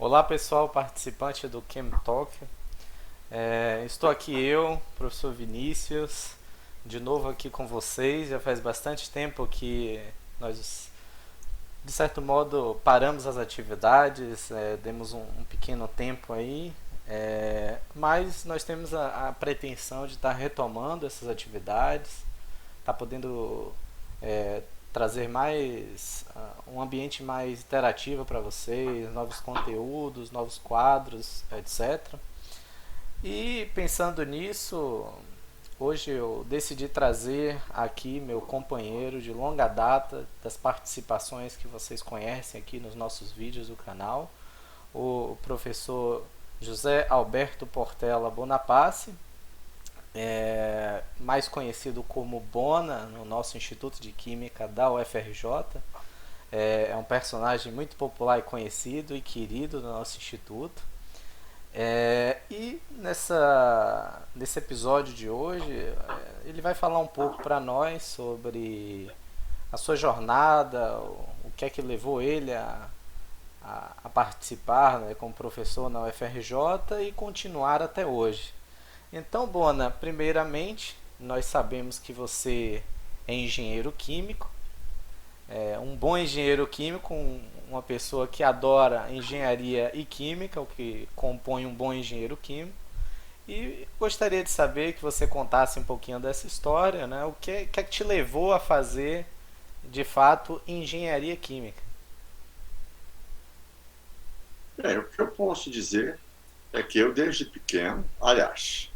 Olá pessoal, participante do Chem Talk. Estou aqui eu, professor Vinícius, de novo aqui com vocês. Já faz bastante tempo que nós, de certo modo, paramos as atividades, demos um pequeno tempo aí, mas nós temos a pretensão de estar retomando essas atividades, estar podendo é, trazer mais um ambiente mais interativo para vocês, novos conteúdos, novos quadros, etc. E pensando nisso, hoje eu decidi trazer aqui meu companheiro de longa data, das participações que vocês conhecem aqui nos nossos vídeos do canal, o professor José Alberto Portela Bonaparte, mais conhecido como Bona no nosso Instituto de Química da UFRJ. É um personagem muito popular e conhecido e querido do nosso instituto. Nesse episódio de hoje, ele vai falar um pouco para nós sobre a sua jornada, o que é que levou ele a participar, né, como professor na UFRJ e continuar até hoje. Então, Bona, primeiramente, nós sabemos que você é engenheiro químico, um bom engenheiro químico, uma pessoa que adora engenharia e química, o que compõe um bom engenheiro químico. E gostaria de saber que você contasse um pouquinho dessa história, né? O que é que te levou a fazer, de fato, engenharia química? O que eu posso dizer é que eu, desde pequeno, aliás,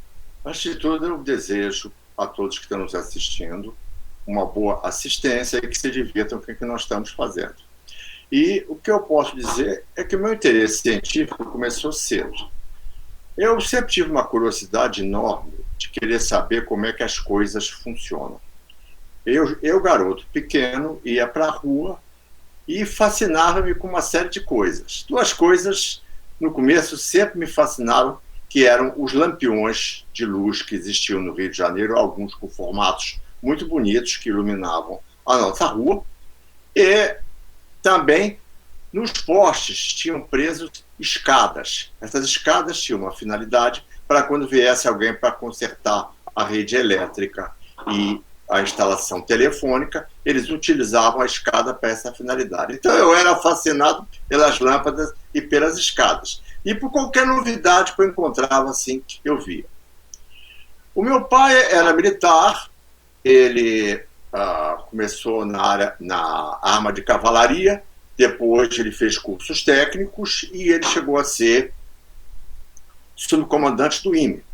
antes de tudo, eu desejo a todos que estão nos assistindo uma boa assistência e que se divirtam com o que nós estamos fazendo. E o que eu posso dizer é que o meu interesse científico começou cedo. Eu sempre tive uma curiosidade enorme de querer saber como é que as coisas funcionam. Eu garoto pequeno, ia para a rua e fascinava-me com uma série de coisas. Duas coisas, no começo, sempre me fascinaram, que eram os lampiões de luz que existiam no Rio de Janeiro, alguns com formatos muito bonitos que iluminavam a nossa rua, e também nos postes tinham presos escadas. Essas escadas tinham uma finalidade para quando viesse alguém para consertar a rede elétrica e a instalação telefônica, eles utilizavam a escada para essa finalidade. Então eu era fascinado pelas lâmpadas e pelas escadas. E por qualquer novidade que eu encontrava, assim, eu via. O meu pai era militar, ele começou na arma de cavalaria, depois ele fez cursos técnicos e ele chegou a ser subcomandante do IME.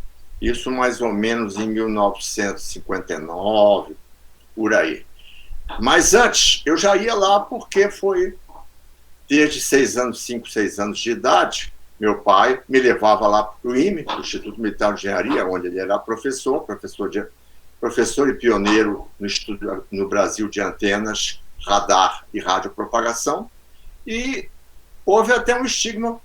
Isso mais ou menos em 1959, por aí. Mas antes, eu já ia lá porque foi desde 5, 6 anos de idade, meu pai me levava lá para o IME, o Instituto Militar de Engenharia, onde ele era professor e pioneiro no estudo no Brasil de antenas, radar e radiopropagação. E houve até um estigma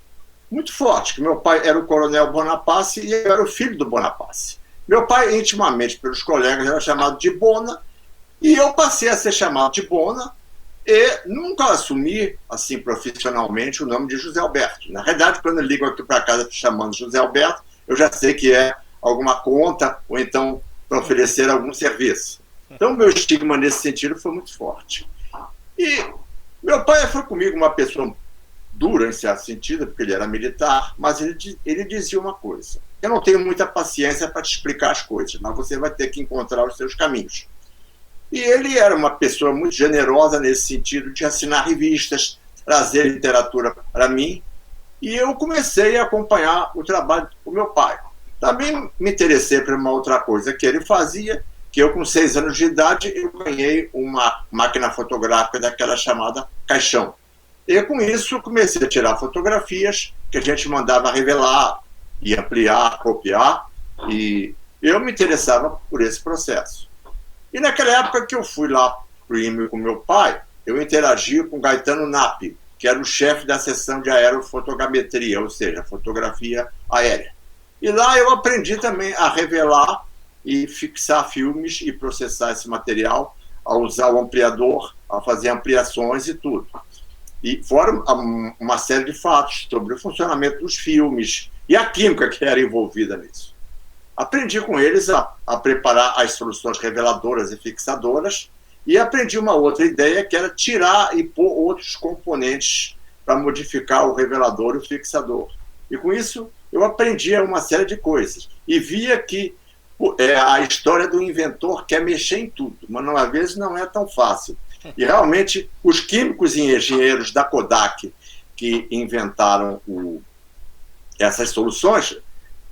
muito forte, que meu pai era o coronel Bonaparte e eu era o filho do Bonaparte. Meu pai, intimamente pelos colegas, era chamado de Bona, e eu passei a ser chamado de Bona, e nunca assumi, assim, profissionalmente, o nome de José Alberto. Na realidade, quando eu ligo aqui para casa chamando José Alberto, eu já sei que é alguma conta, ou então para oferecer algum serviço. Então, meu estigma nesse sentido foi muito forte. E meu pai foi comigo uma pessoa dura, em certo sentido, porque ele era militar, mas ele dizia uma coisa: eu não tenho muita paciência para te explicar as coisas, mas você vai ter que encontrar os seus caminhos. E ele era uma pessoa muito generosa nesse sentido de assinar revistas, trazer literatura para mim, e eu comecei a acompanhar o trabalho do meu pai. Também me interessei por uma outra coisa que ele fazia, que eu com 6 anos de idade eu ganhei uma máquina fotográfica daquela chamada caixão. E com isso comecei a tirar fotografias que a gente mandava revelar e ampliar, copiar, e eu me interessava por esse processo. E naquela época que eu fui lá para o IME com meu pai, eu interagi com Gaetano Nappi, que era o chefe da seção de aerofotogrametria, ou seja, fotografia aérea. E lá eu aprendi também a revelar e fixar filmes e processar esse material, a usar o ampliador, a fazer ampliações e tudo. E fora uma série de fatos sobre o funcionamento dos filmes e a química que era envolvida nisso. Aprendi com eles a preparar as soluções reveladoras e fixadoras, e aprendi uma outra ideia, que era tirar e pôr outros componentes para modificar o revelador e o fixador. E com isso eu aprendia uma série de coisas. E via que a história do inventor quer mexer em tudo, mas às vezes não é tão fácil. E realmente os químicos e engenheiros da Kodak que inventaram essas soluções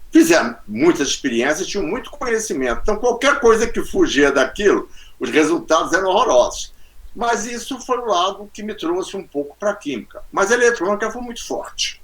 fizeram muitas experiências, tinham muito conhecimento. Então qualquer coisa que fugia daquilo, os resultados eram horrorosos. Mas isso foi o lado que me trouxe um pouco para a química. Mas a eletrônica foi muito forte.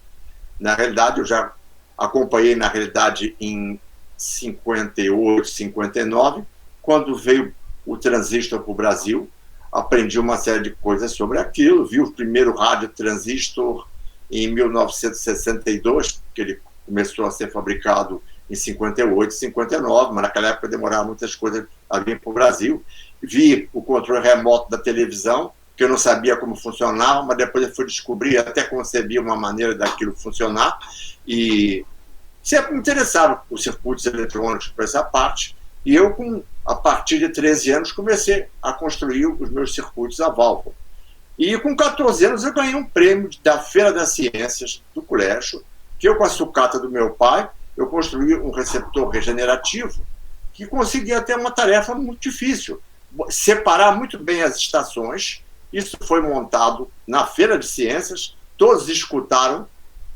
Na realidade, eu já acompanhei, na realidade, em 58, 59, quando veio o transistor para o Brasil, aprendi uma série de coisas sobre aquilo, vi o primeiro rádio transistor em 1962, que ele começou a ser fabricado em 58, 59, mas naquela época demorava muitas coisas a vir para o Brasil. Vi o controle remoto da televisão, que eu não sabia como funcionava, mas depois eu fui descobrir, até concebi uma maneira daquilo funcionar, e sempre me interessava os circuitos eletrônicos para essa parte, e eu, a partir de 13 anos, comecei a construir os meus circuitos a válvula. E com 14 anos eu ganhei um prêmio da Feira das Ciências do colégio, que eu, com a sucata do meu pai, eu construí um receptor regenerativo que conseguia ter uma tarefa muito difícil, separar muito bem as estações. Isso foi montado na Feira de Ciências, todos escutaram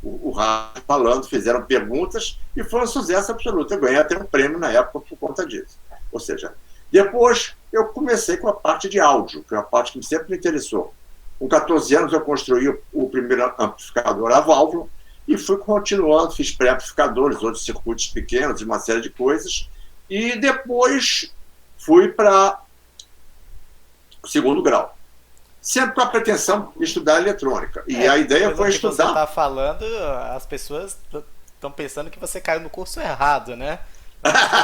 o rádio falando, fizeram perguntas e foi um sucesso absoluto. Eu ganhei até um prêmio na época por conta disso. Ou seja, depois eu comecei com a parte de áudio, que é a parte que sempre me interessou. Com 14 anos eu construí o primeiro amplificador a válvula e fui continuando, fiz pré-amplificadores, outros circuitos pequenos, uma série de coisas, e depois fui para o segundo grau. Sempre com a pretensão de estudar eletrônica. E a ideia foi estudar... Você está falando, as pessoas estão pensando que você caiu no curso errado, né?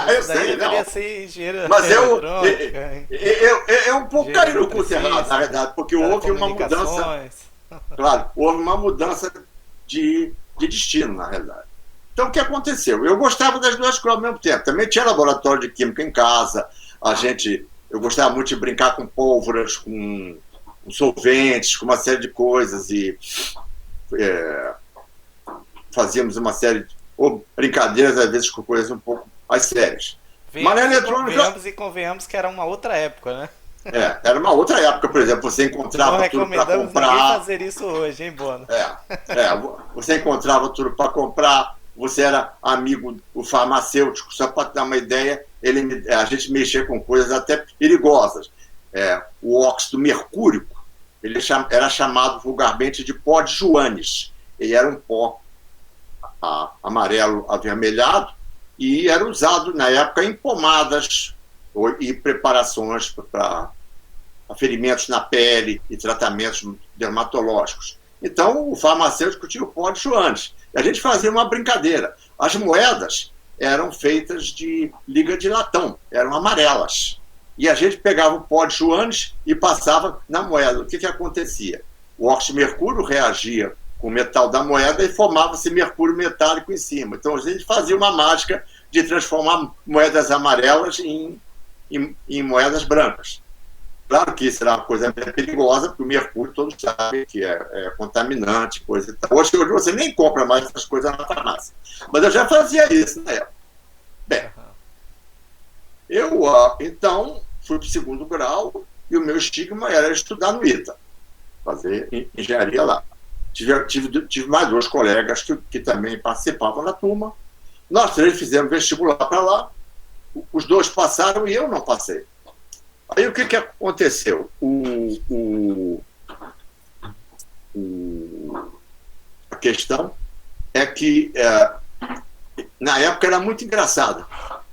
Eu sei, não. Ser engenheiro mas eu um pouco caí no curso errado, na verdade, porque houve uma mudança... Claro, houve uma mudança de destino, na realidade. Então, o que aconteceu? Eu gostava das duas coisas ao mesmo tempo. Também tinha laboratório de química em casa, eu gostava muito de brincar com pólvoras, com solventes, com uma série de coisas, e fazíamos uma série de brincadeiras, às vezes com coisas um pouco mais sérias. Mas na eletrônica... Convenhamos que era uma outra época, né? Era uma outra época, por exemplo, você encontrava tudo para comprar. Ninguém fazer isso hoje, hein, Bono? Você encontrava tudo para comprar, você era amigo do farmacêutico, só para dar uma ideia, a gente mexia com coisas até perigosas. O óxido mercúrico, ele era chamado vulgarmente de pó de Joanes. Ele era um pó amarelo avermelhado e era usado na época em pomadas e preparações para ferimentos na pele e tratamentos dermatológicos. Então o farmacêutico tinha o pó de Joanes. E a gente fazia uma brincadeira. As moedas eram feitas de liga de latão, eram amarelas. E a gente pegava o pó de Joanes e passava na moeda. O que acontecia? O óxido de mercúrio reagia com o metal da moeda e formava-se mercúrio metálico em cima. Então a gente fazia uma mágica de transformar moedas amarelas em moedas brancas. Claro que isso era uma coisa bem perigosa, porque o mercúrio todos sabem que é contaminante, coisa e tal. Hoje você nem compra mais essas coisas na farmácia. Mas eu já fazia isso na época. Bem, eu então fui para o segundo grau e o meu estigma era estudar no ITA, fazer engenharia lá. Tive mais dois colegas que também participavam da turma. Nós três fizemos vestibular para lá. Os dois passaram e eu não passei. Aí o que aconteceu? A questão é que na época era muito engraçado.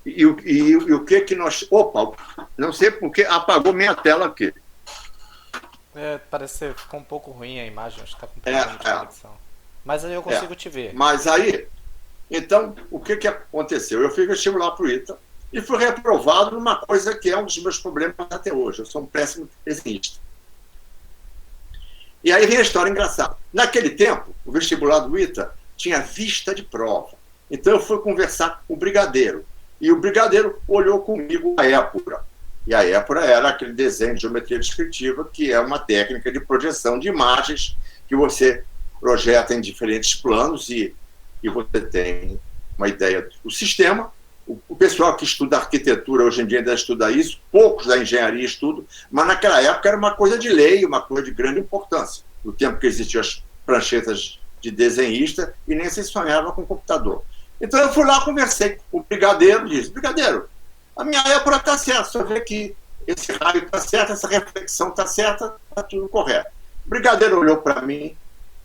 E o que nós... Opa, não sei porque apagou minha tela aqui. Parece que ficou um pouco ruim a imagem, acho que está com problema de conexão. Mas aí eu consigo te ver. Mas aí, então, o que aconteceu? Eu fiz vestibular para o ITA e fui reprovado numa coisa que é um dos meus problemas até hoje. Eu sou um péssimo desenhista. E aí vem a história engraçada. Naquele tempo, o vestibular do ITA tinha vista de prova. Então eu fui conversar com o brigadeiro. E o brigadeiro olhou comigo a épura. E a épura era aquele desenho de geometria descritiva, que é uma técnica de projeção de imagens que você projeta em diferentes planos e você tem uma ideia do sistema. O pessoal que estuda arquitetura hoje em dia ainda estuda isso, poucos da engenharia estudam, mas naquela época era uma coisa de lei, uma coisa de grande importância. No tempo que existiam as pranchetas de desenhista e nem se sonhava com computador. Então eu fui lá, conversei com o brigadeiro e disse: brigadeiro, a minha épora está certa, só vê que esse raio está certo, essa reflexão está certa, está tudo correto. O brigadeiro olhou para mim,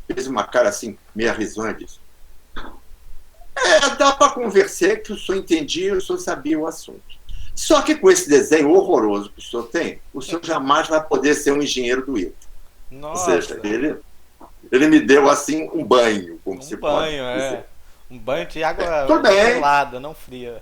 fez uma cara assim, meia risonha e disse: dá para conversar que o senhor entendia, o senhor sabia o assunto. Só que com esse desenho horroroso que o senhor tem, o senhor jamais vai poder ser um engenheiro do ITA. Nossa. Ou seja, ele me deu assim um banho, como se pode dizer. Um banho de água gelada, não fria.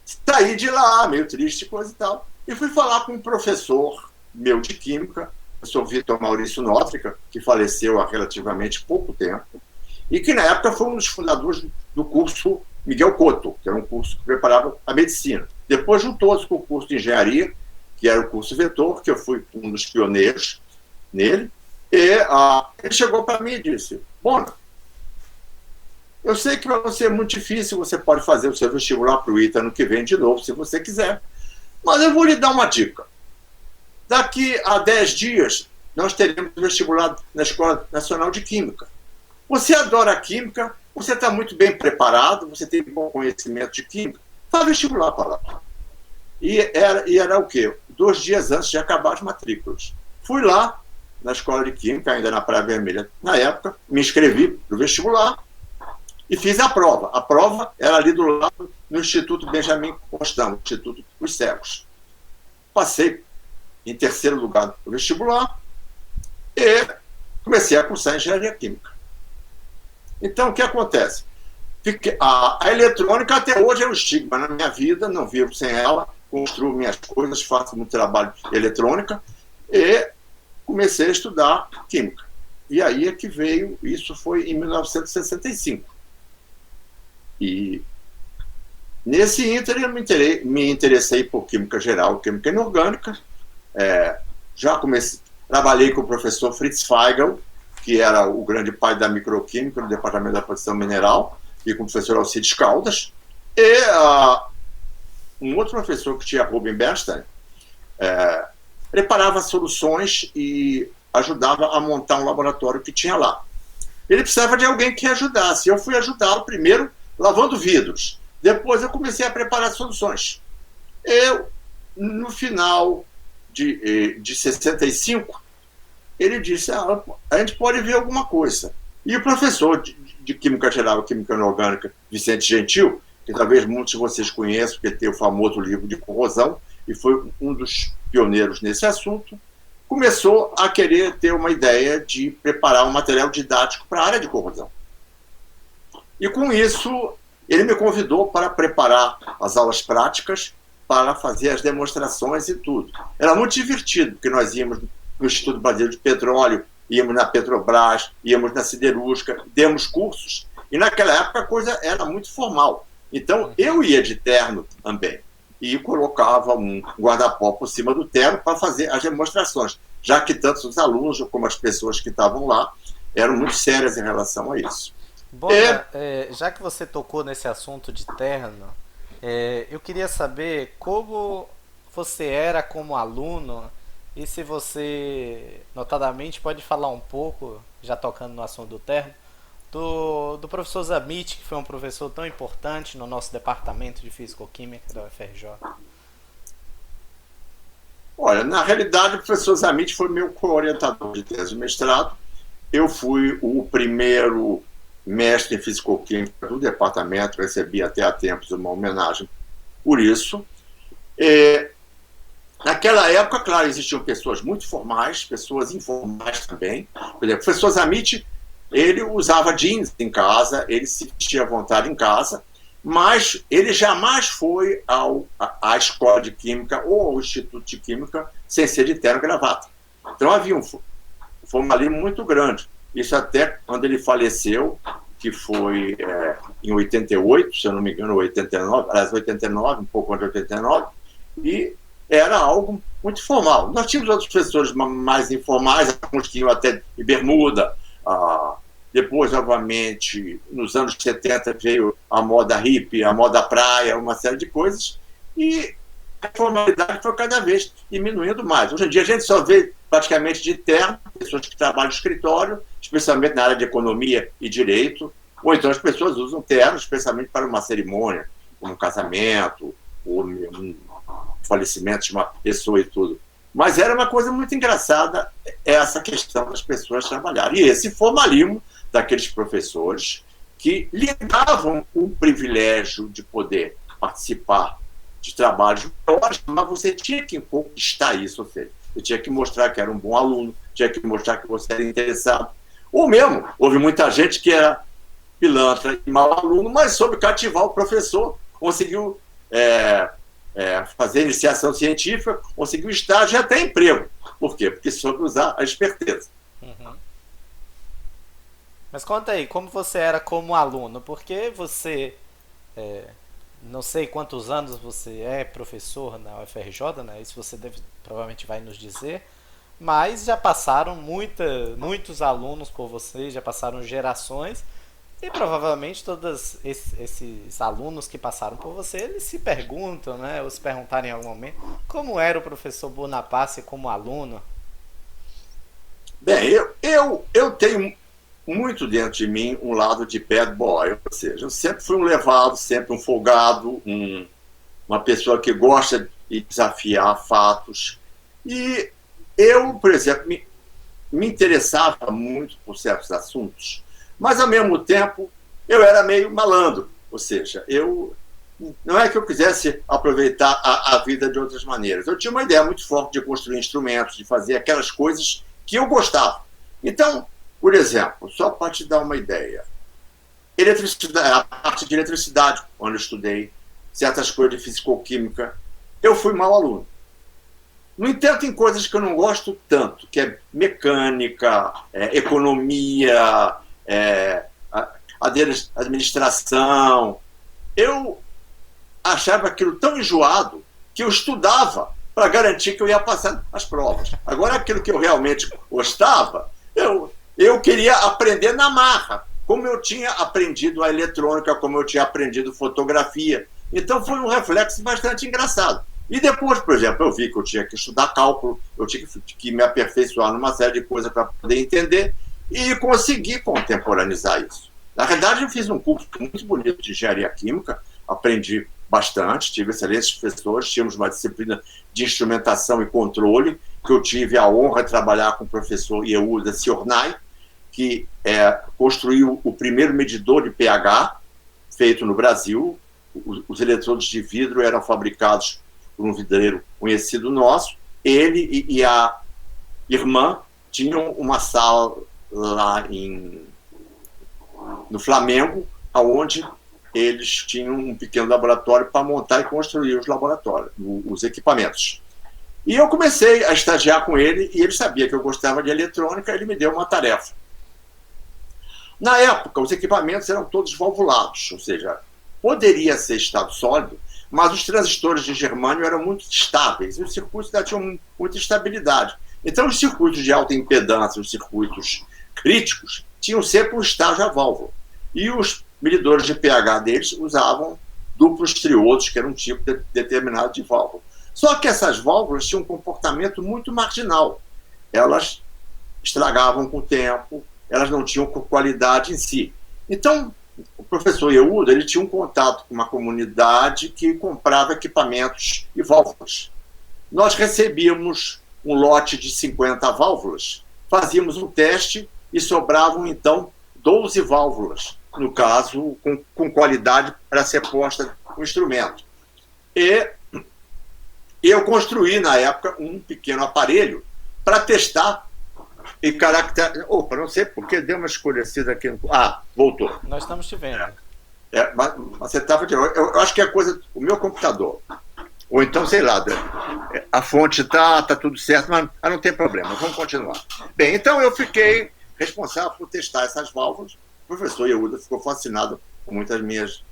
Saí de lá, meio triste, coisa e tal. E fui falar com um professor meu de química, o professor Vitor Maurício Nótrica, que faleceu há relativamente pouco tempo, e que na época foi um dos fundadores do curso Miguel Cotto, que era um curso que preparava a medicina. Depois juntou-se com o curso de engenharia, que era o curso Vetor, que eu fui um dos pioneiros nele, e ele chegou para mim e disse: Bona, eu sei que para você é muito difícil, você pode fazer o seu vestibular para o ITA ano que vem de novo, se você quiser. Mas eu vou lhe dar uma dica. Daqui a 10 dias, nós teremos o vestibular na Escola Nacional de Química. Você adora química, você está muito bem preparado, você tem bom conhecimento de química, faz vestibular para lá. E era o quê? 2 dias antes de acabar as matrículas. Fui lá, na Escola de Química, ainda na Praia Vermelha, na época, me inscrevi para o vestibular, e fiz a prova. A prova era ali do lado, no Instituto Benjamin Constant, Instituto dos Cegos. Passei em 3º lugar no vestibular e comecei a cursar engenharia química. Então, o que acontece? A eletrônica até hoje é um estigma na minha vida, não vivo sem ela, construo minhas coisas, faço muito trabalho de eletrônica e comecei a estudar química. E aí é que veio, isso foi em 1965. E nesse ínterim eu me interessei por química geral, química inorgânica. Trabalhei com o professor Fritz Feigl, que era o grande pai da microquímica no departamento da produção mineral, e com o professor Alcides Caldas. E um outro professor que tinha, Ruben Bernstein, preparava soluções e ajudava a montar um laboratório que tinha lá. Ele precisava de alguém que ajudasse. Eu fui ajudá-lo primeiro lavando vidros. Depois eu comecei a preparar soluções. No final de 65, ele disse: a gente pode ver alguma coisa. E o professor de Química Geral e Química Inorgânica, Vicente Gentil, que talvez muitos de vocês conheçam, porque tem o famoso livro de corrosão, e foi um dos pioneiros nesse assunto, começou a querer ter uma ideia de preparar um material didático para a área de corrosão. E com isso, ele me convidou para preparar as aulas práticas, para fazer as demonstrações e tudo. Era muito divertido, porque nós íamos no Instituto Brasileiro de Petróleo, íamos na Petrobras, íamos na Siderúrgica, demos cursos, e naquela época a coisa era muito formal. Então, eu ia de terno também, e colocava um guarda-pó por cima do terno para fazer as demonstrações, já que tanto os alunos como as pessoas que estavam lá eram muito sérias em relação a isso. Bom, já que você tocou nesse assunto de terno, eu queria saber como você era como aluno e se você, notadamente, pode falar um pouco, já tocando no assunto do terno, do professor Zamit, que foi um professor tão importante no nosso departamento de Físico-Química da UFRJ. Olha, na realidade, o professor Zamit foi meu co-orientador de tese de mestrado. Eu fui o primeiro mestre em Físico-Química do departamento, recebi até há tempos uma homenagem por isso. Naquela época, claro, existiam pessoas muito formais, pessoas informais também. Por exemplo, o professor Zamit, ele usava jeans em casa, ele se vestia à vontade em casa, mas ele jamais foi à escola de química ou ao instituto de química sem ser de terno e gravata. Então havia o formalismo muito grande. Isso até quando ele faleceu, que foi em 88, se eu não me engano, 89, aliás, 89, um pouco antes de 89, e era algo muito formal. Nós tínhamos outros professores mais informais, alguns que iam até de bermuda. Depois, novamente, nos anos 70, veio a moda hippie, a moda praia, uma série de coisas, e a formalidade foi cada vez diminuindo mais. Hoje em dia, a gente só vê praticamente de terno, pessoas que trabalham no escritório, especialmente na área de economia e direito, ou então as pessoas usam terno, especialmente para uma cerimônia, como um casamento, ou um falecimento de uma pessoa e tudo. Mas era uma coisa muito engraçada essa questão das pessoas trabalharem. E esse formalismo daqueles professores que lhe davam o privilégio de poder participar de trabalhos maiores, mas você tinha que conquistar isso, ou seja, você tinha que mostrar que era um bom aluno, tinha que mostrar que você era interessado. Ou mesmo, houve muita gente que era pilantra e mau aluno, mas soube cativar o professor, conseguiu fazer iniciação científica, conseguiu estágio e até emprego. Por quê? Porque soube usar a esperteza. Uhum. Mas conta aí, como você era como aluno? Porque você, não sei quantos anos você é professor na UFRJ, né? Isso você provavelmente vai nos dizer, mas já passaram muitos alunos por você, já passaram gerações, e provavelmente todos esses alunos que passaram por você, eles se perguntam, né? Ou se perguntarem em algum momento, como era o professor Bonaparte como aluno? Bem, eu tenho muito dentro de mim um lado de bad boy, ou seja, eu sempre fui um levado, sempre um folgado, uma pessoa que gosta de desafiar fatos. E eu, por exemplo, me interessava muito por certos assuntos, mas ao mesmo tempo eu era meio malandro, ou seja, não é que eu quisesse aproveitar a vida de outras maneiras. Eu tinha uma ideia muito forte de construir instrumentos, de fazer aquelas coisas que eu gostava. Então, por exemplo, só para te dar uma ideia, a parte de eletricidade, onde eu estudei, certas coisas de fisicoquímica, eu fui mau aluno. No entanto, em coisas que eu não gosto tanto, que é mecânica, economia, administração, eu achava aquilo tão enjoado que eu estudava para garantir que eu ia passar as provas. Agora, aquilo que eu realmente gostava, eu queria aprender na marra, como eu tinha aprendido a eletrônica, como eu tinha aprendido fotografia. Então foi um reflexo bastante engraçado. E depois, por exemplo, eu vi que eu tinha que estudar cálculo, eu tinha que me aperfeiçoar numa série de coisas para poder entender e conseguir contemporaneizar isso. Na verdade, eu fiz um curso muito bonito de engenharia química, aprendi bastante, tive excelentes professores, tínhamos uma disciplina de instrumentação e controle, que eu tive a honra de trabalhar com o professor Yehuda Siornai, que construiu o primeiro medidor de pH feito no Brasil. Os eletrodos de vidro eram fabricados por um vidreiro conhecido nosso. Ele e a irmã tinham uma sala lá no Flamengo, onde eles tinham um pequeno laboratório para montar e construir os laboratórios, os equipamentos. E eu comecei a estagiar com ele, e ele sabia que eu gostava de eletrônica, ele me deu uma tarefa. Na época, os equipamentos eram todos valvulados, ou seja, poderia ser estado sólido, mas os transistores de germânio eram muito estáveis, e os circuitos ainda tinham muita estabilidade. Então, os circuitos de alta impedância, os circuitos críticos, tinham sempre um estágio a válvula. E os medidores de pH deles usavam duplos triodos, que era um tipo determinado de válvula. Só que essas válvulas tinham um comportamento muito marginal. Elas estragavam com o tempo, elas não tinham qualidade em si. Então, o professor Yehuda, ele tinha um contato com uma comunidade que comprava equipamentos e válvulas. Nós recebíamos um lote de 50 válvulas, fazíamos um teste e sobravam, então, 12 válvulas, no caso, com qualidade para ser posta no instrumento. E eu construí, na época, um pequeno aparelho para testar e caracterizar. Opa, não sei porque deu uma escurecida aqui. Voltou. Nós estamos te vendo. Mas você estava de. Eu acho que é coisa. O meu computador. Ou então, sei lá. a fonte tá tudo certo, mas não tem problema, vamos continuar. Bem, então eu fiquei responsável por testar essas válvulas. O professor Yehuda ficou fascinado com muitas minhas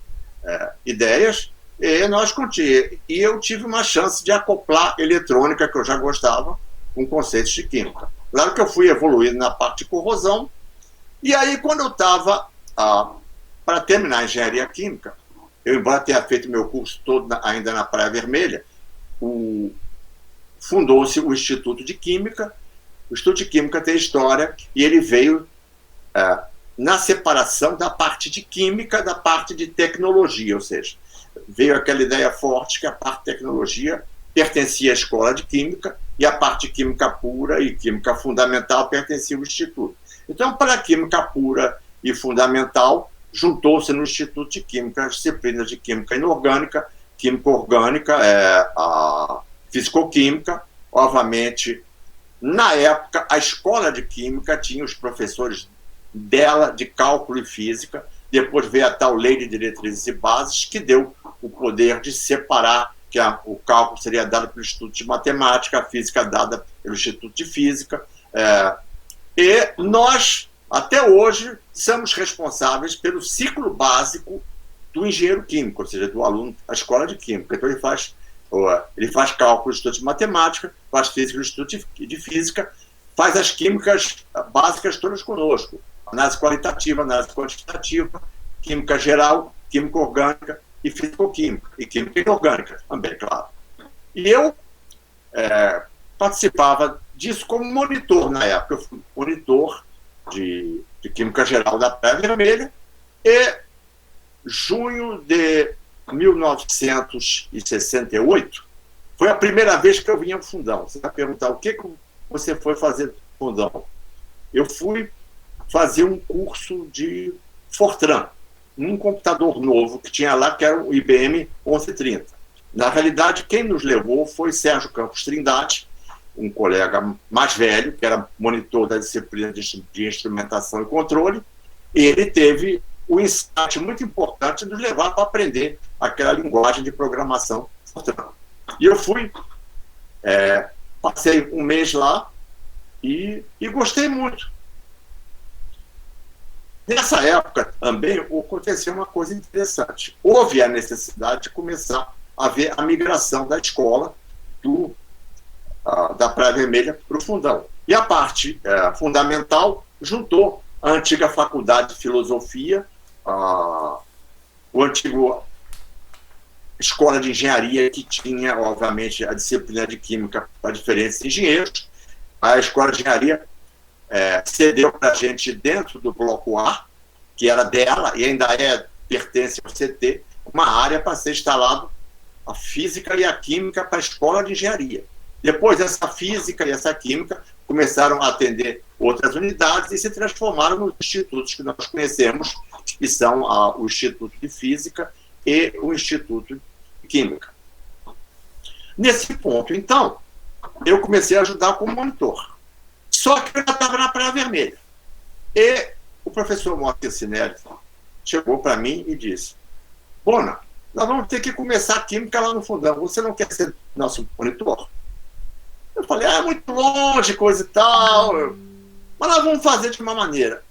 ideias, e eu tive uma chance de acoplar eletrônica, que eu já gostava, com conceitos de química. Claro que eu fui evoluindo na parte de corrosão, e aí quando eu estava para terminar a engenharia química, eu, embora tenha feito meu curso todo ainda na Praia Vermelha, fundou-se o Instituto de Química. O Instituto de Química tem história, e ele veio na separação da parte de química da parte de tecnologia, ou seja, veio aquela ideia forte que a parte de tecnologia pertencia à escola de química e a parte de química pura e química fundamental pertencia ao Instituto. Então, para a química pura e fundamental, juntou-se no Instituto de Química as disciplinas de química inorgânica, química orgânica, a fisicoquímica. Obviamente, na época, a escola de química tinha os professores dela de cálculo e física. Depois veio a tal lei de diretrizes e bases, que deu o poder de separar, que o cálculo seria dado pelo Instituto de Matemática, a física dada pelo Instituto de Física. E nós, até hoje, somos responsáveis pelo ciclo básico do engenheiro químico, ou seja, do aluno da escola de química. Então ele faz cálculo no Instituto de Matemática, faz física no Instituto de Física, faz as químicas básicas todas conosco. Análise qualitativa, análise quantitativa, química geral, química orgânica e fisicoquímica, e química inorgânica também, claro. E eu participava disso como monitor na época. Eu fui monitor de química geral da Praia Vermelha, e junho de 1968 foi a primeira vez que eu vim ao Fundão. Você vai perguntar, o que você foi fazer no Fundão? Eu fui fazer um curso de Fortran, um computador novo que tinha lá, que era o IBM 1130. Na realidade, quem nos levou foi Sérgio Campos Trindade, um colega mais velho, que era monitor da disciplina de instrumentação e controle. E ele teve o insight muito importante de nos levar para aprender aquela linguagem de programação Fortran. E eu fui, passei um mês lá e gostei muito. Nessa época também aconteceu uma coisa interessante. Houve a necessidade de começar a ver a migração da escola da Praia Vermelha para o Fundão. E a parte fundamental juntou a antiga Faculdade de Filosofia, o antigo Escola de Engenharia, que tinha, obviamente, a disciplina de Química para diferentes engenheiros. A Escola de Engenharia cedeu para a gente, dentro do bloco A, que era dela, e ainda pertence ao CT, uma área para ser instalado a Física e a Química para a Escola de Engenharia. Depois, essa Física e essa Química começaram a atender outras unidades e se transformaram nos institutos que nós conhecemos, que são o Instituto de Física e o Instituto de Química. Nesse ponto, então, eu comecei a ajudar como monitor. Só que eu já estava na Praia Vermelha. E o professor Moacir Cinelli chegou para mim e disse: Bona, nós vamos ter que começar a Química lá no Fundão. Você não quer ser nosso monitor? Eu falei, é muito longe, coisa e tal. Mas nós vamos fazer de uma maneira.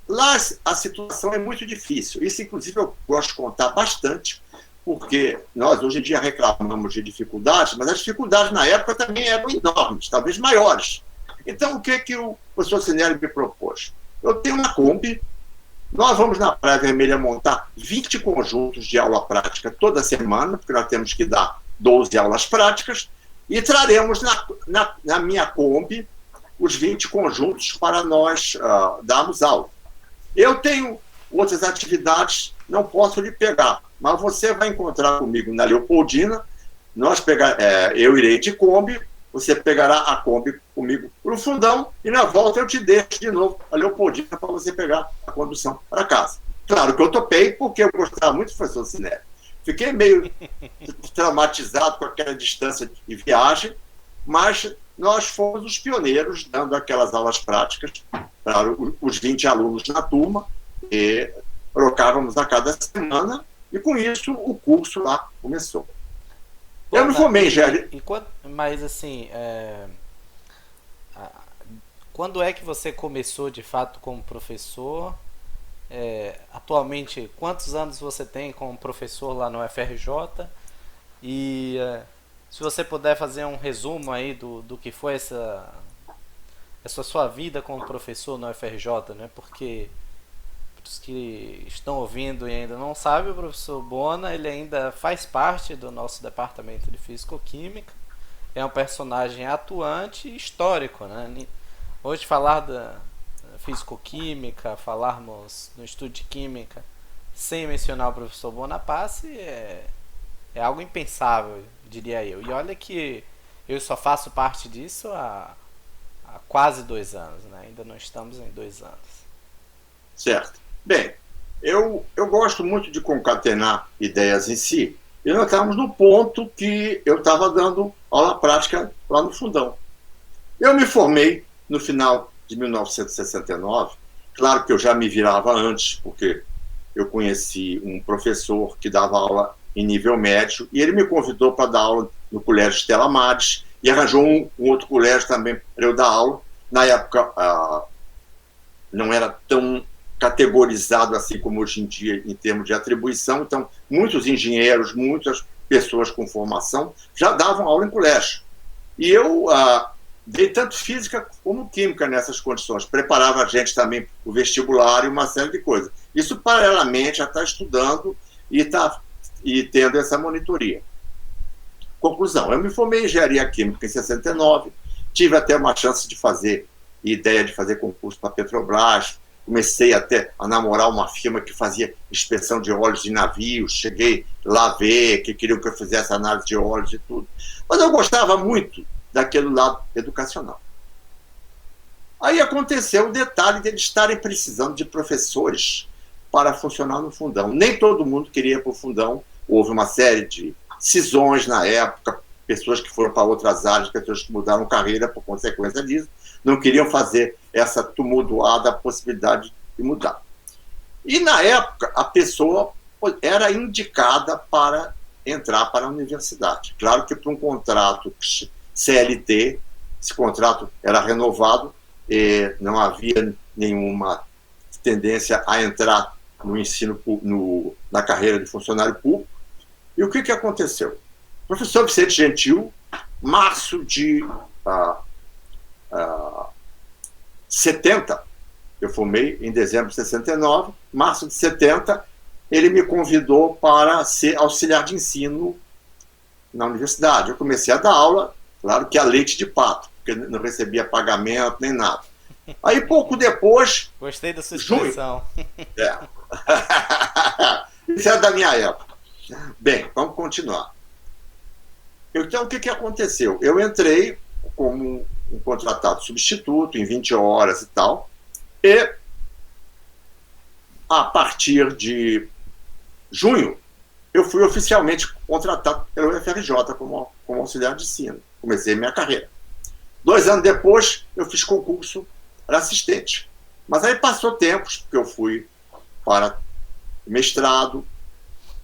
Lá a situação é muito difícil. Isso, inclusive, eu gosto de contar bastante, porque nós hoje em dia reclamamos de dificuldades, mas as dificuldades na época também eram enormes, talvez maiores. Então, o que o professor Cinelli me propôs? Eu tenho uma Kombi, nós vamos na Praia Vermelha montar 20 conjuntos de aula prática toda semana, porque nós temos que dar 12 aulas práticas, e traremos na minha Kombi os 20 conjuntos para nós darmos aula. Eu tenho outras atividades, não posso lhe pegar, mas você vai encontrar comigo na Leopoldina, eu irei de Kombi, você pegará a Kombi comigo para o Fundão, e na volta eu te deixo de novo a Leopoldina para você pegar a condução para casa. Claro que eu topei, porque eu gostava muito do professor Cinelli. Fiquei meio traumatizado com aquela distância de viagem, mas nós fomos os pioneiros dando aquelas aulas práticas para os 20 alunos na turma, e trocávamos a cada semana, e com isso o curso lá começou. Eu me Bona, formei em engenharia. mas assim, a- quando é que você começou de fato como professor? Atualmente, quantos anos você tem como professor lá no FRJ? E se você puder fazer um resumo aí do que foi essa sua vida como professor no FRJ, né? Porque para os que estão ouvindo e ainda não sabem, o professor Bona ele ainda faz parte do nosso departamento de Físico-Química. É um personagem atuante e histórico, né? Hoje falar da Físico-Química, falarmos no estudo de Química sem mencionar o professor Bonaparte é algo impensável, diria eu. E olha que eu só faço parte disso há quase 2 anos, né? Ainda não estamos em 2 anos. Certo. Bem, eu gosto muito de concatenar ideias em si, e nós estávamos no ponto que eu estava dando aula prática lá no fundão. Eu me formei no final de 1969. Claro que eu já me virava antes, porque eu conheci um professor que dava aula em nível médio, e ele me convidou para dar aula no Colégio Stella Maris, e arranjou um outro colégio também para eu dar aula. Na época, não era tão categorizado assim como hoje em dia em termos de atribuição, então muitos engenheiros, muitas pessoas com formação já davam aula em colégio. E eu dei tanto física como química nessas condições, preparava a gente também para o vestibular e uma série de coisas. Isso paralelamente a estar estudando e tendo essa monitoria. Conclusão, eu me formei em engenharia química em 69, tive até uma chance de ideia de fazer concurso para a Petrobras, comecei até a namorar uma firma que fazia inspeção de óleos de navios, cheguei lá ver, que queriam que eu fizesse análise de óleos e tudo. Mas eu gostava muito daquele lado educacional. Aí aconteceu o detalhe de eles estarem precisando de professores para funcionar no fundão. Nem todo mundo queria ir para o fundão, houve uma série de cisões na época, pessoas que foram para outras áreas, pessoas que mudaram carreira por consequência disso, não queriam fazer essa tumultuada possibilidade de mudar. E na época a pessoa era indicada para entrar para a universidade. Claro que para um contrato CLT, esse contrato era renovado, não havia nenhuma tendência a entrar no ensino, na carreira de funcionário público. E o que aconteceu? O professor Vicente Gentil, março de 70, eu formei em dezembro de 69, março de 70, ele me convidou para ser auxiliar de ensino na universidade. Eu comecei a dar aula, claro que a leite de pato, porque não recebia pagamento nem nada. Aí pouco depois... Gostei da sua expressão. Isso é da minha época. Bem, vamos continuar. Então, o que aconteceu? Eu entrei como um contratado substituto, em 20 horas e tal, e a partir de junho, eu fui oficialmente contratado pelo FRJ como auxiliar de ensino. Comecei minha carreira. 2 anos depois, eu fiz concurso para assistente. Mas aí passou tempos, porque eu fui para mestrado,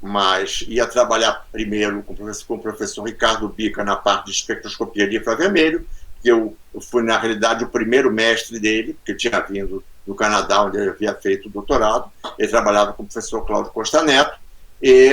mas ia trabalhar primeiro com o professor Ricardo Bica na parte de espectroscopia de infravermelho, que eu fui, na realidade, o primeiro mestre dele, que tinha vindo do Canadá, onde ele havia feito o doutorado. Ele trabalhava com o professor Cláudio Costa Neto e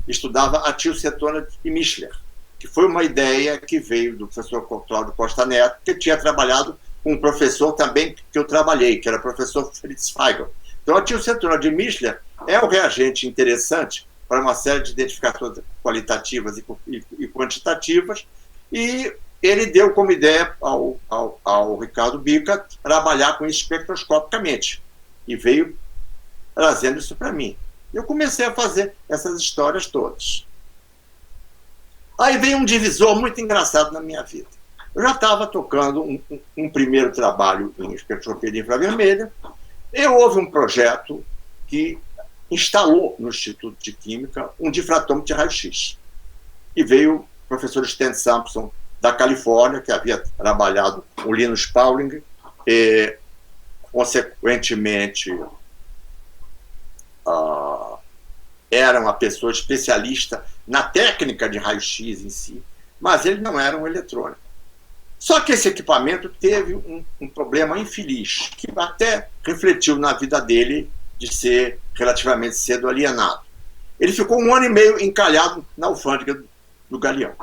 estudava a tilcetona de Mischler, que foi uma ideia que veio do professor Cláudio Costa Neto, que tinha trabalhado com um professor também que eu trabalhei, que era o professor Fritz Feigl. Então, a tilcetona de Mischler é um reagente interessante para uma série de identificações qualitativas e quantitativas, e ele deu como ideia ao Ricardo Bica trabalhar com isso espectroscopicamente, e veio trazendo isso para mim. Eu comecei a fazer essas histórias todas. Aí veio um divisor muito engraçado na minha vida. Eu já estava tocando um primeiro trabalho em espectroscopia de infravermelha, e houve um projeto que instalou no Instituto de Química um difratômetro de raio-x. E veio o professor Stan Sampson, da Califórnia, que havia trabalhado com o Linus Pauling, e, consequentemente, era uma pessoa especialista na técnica de raio-x em si, mas ele não era um eletrônico. Só que esse equipamento teve um problema infeliz, que até refletiu na vida dele de ser relativamente cedo alienado. Ele ficou 1 ano e meio encalhado na alfândega do Galeão.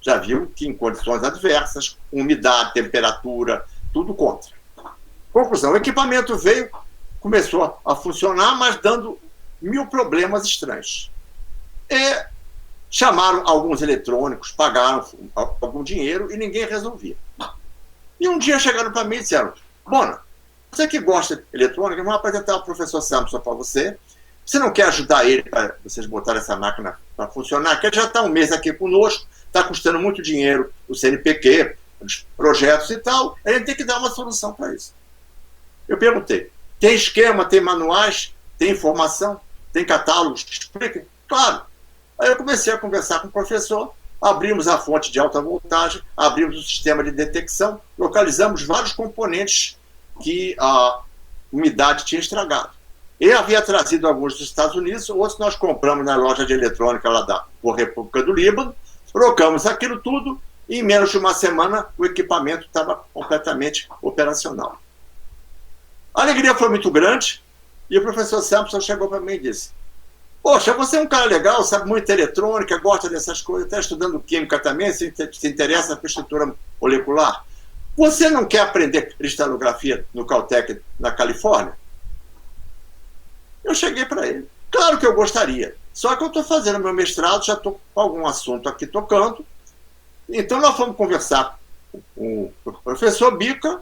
Já viu que em condições adversas, umidade, temperatura, tudo contra. Conclusão, o equipamento veio, começou a funcionar, mas dando 1000 problemas estranhos. E chamaram alguns eletrônicos, pagaram algum dinheiro e ninguém resolvia. E um dia chegaram para mim e disseram: Bona, você que gosta de eletrônica, vamos apresentar o professor Sampson para você. Você não quer ajudar ele para vocês botarem essa máquina para funcionar? Que ele já está 1 mês aqui conosco, está custando muito dinheiro o CNPq, os projetos e tal. A gente tem que dar uma solução para isso. Eu perguntei: tem esquema, tem manuais, tem informação, tem catálogos? Expliquem. Claro. Aí eu comecei a conversar com o professor, abrimos a fonte de alta voltagem, abrimos o sistema de detecção, localizamos vários componentes que a umidade tinha estragado. Ele havia trazido alguns dos Estados Unidos, outros nós compramos na loja de eletrônica lá da República do Líbano, trocamos aquilo tudo e em menos de 1 semana o equipamento estava completamente operacional. A alegria foi muito grande e o professor Sampson chegou para mim e disse: Poxa, você é um cara legal, sabe muito eletrônica, gosta dessas coisas, está estudando química também, se interessa por estrutura molecular. Você não quer aprender cristalografia no Caltech, na Califórnia? Eu cheguei para ele. Claro que eu gostaria, só que eu estou fazendo meu mestrado, já estou com algum assunto aqui tocando. Então nós fomos conversar com o professor Bica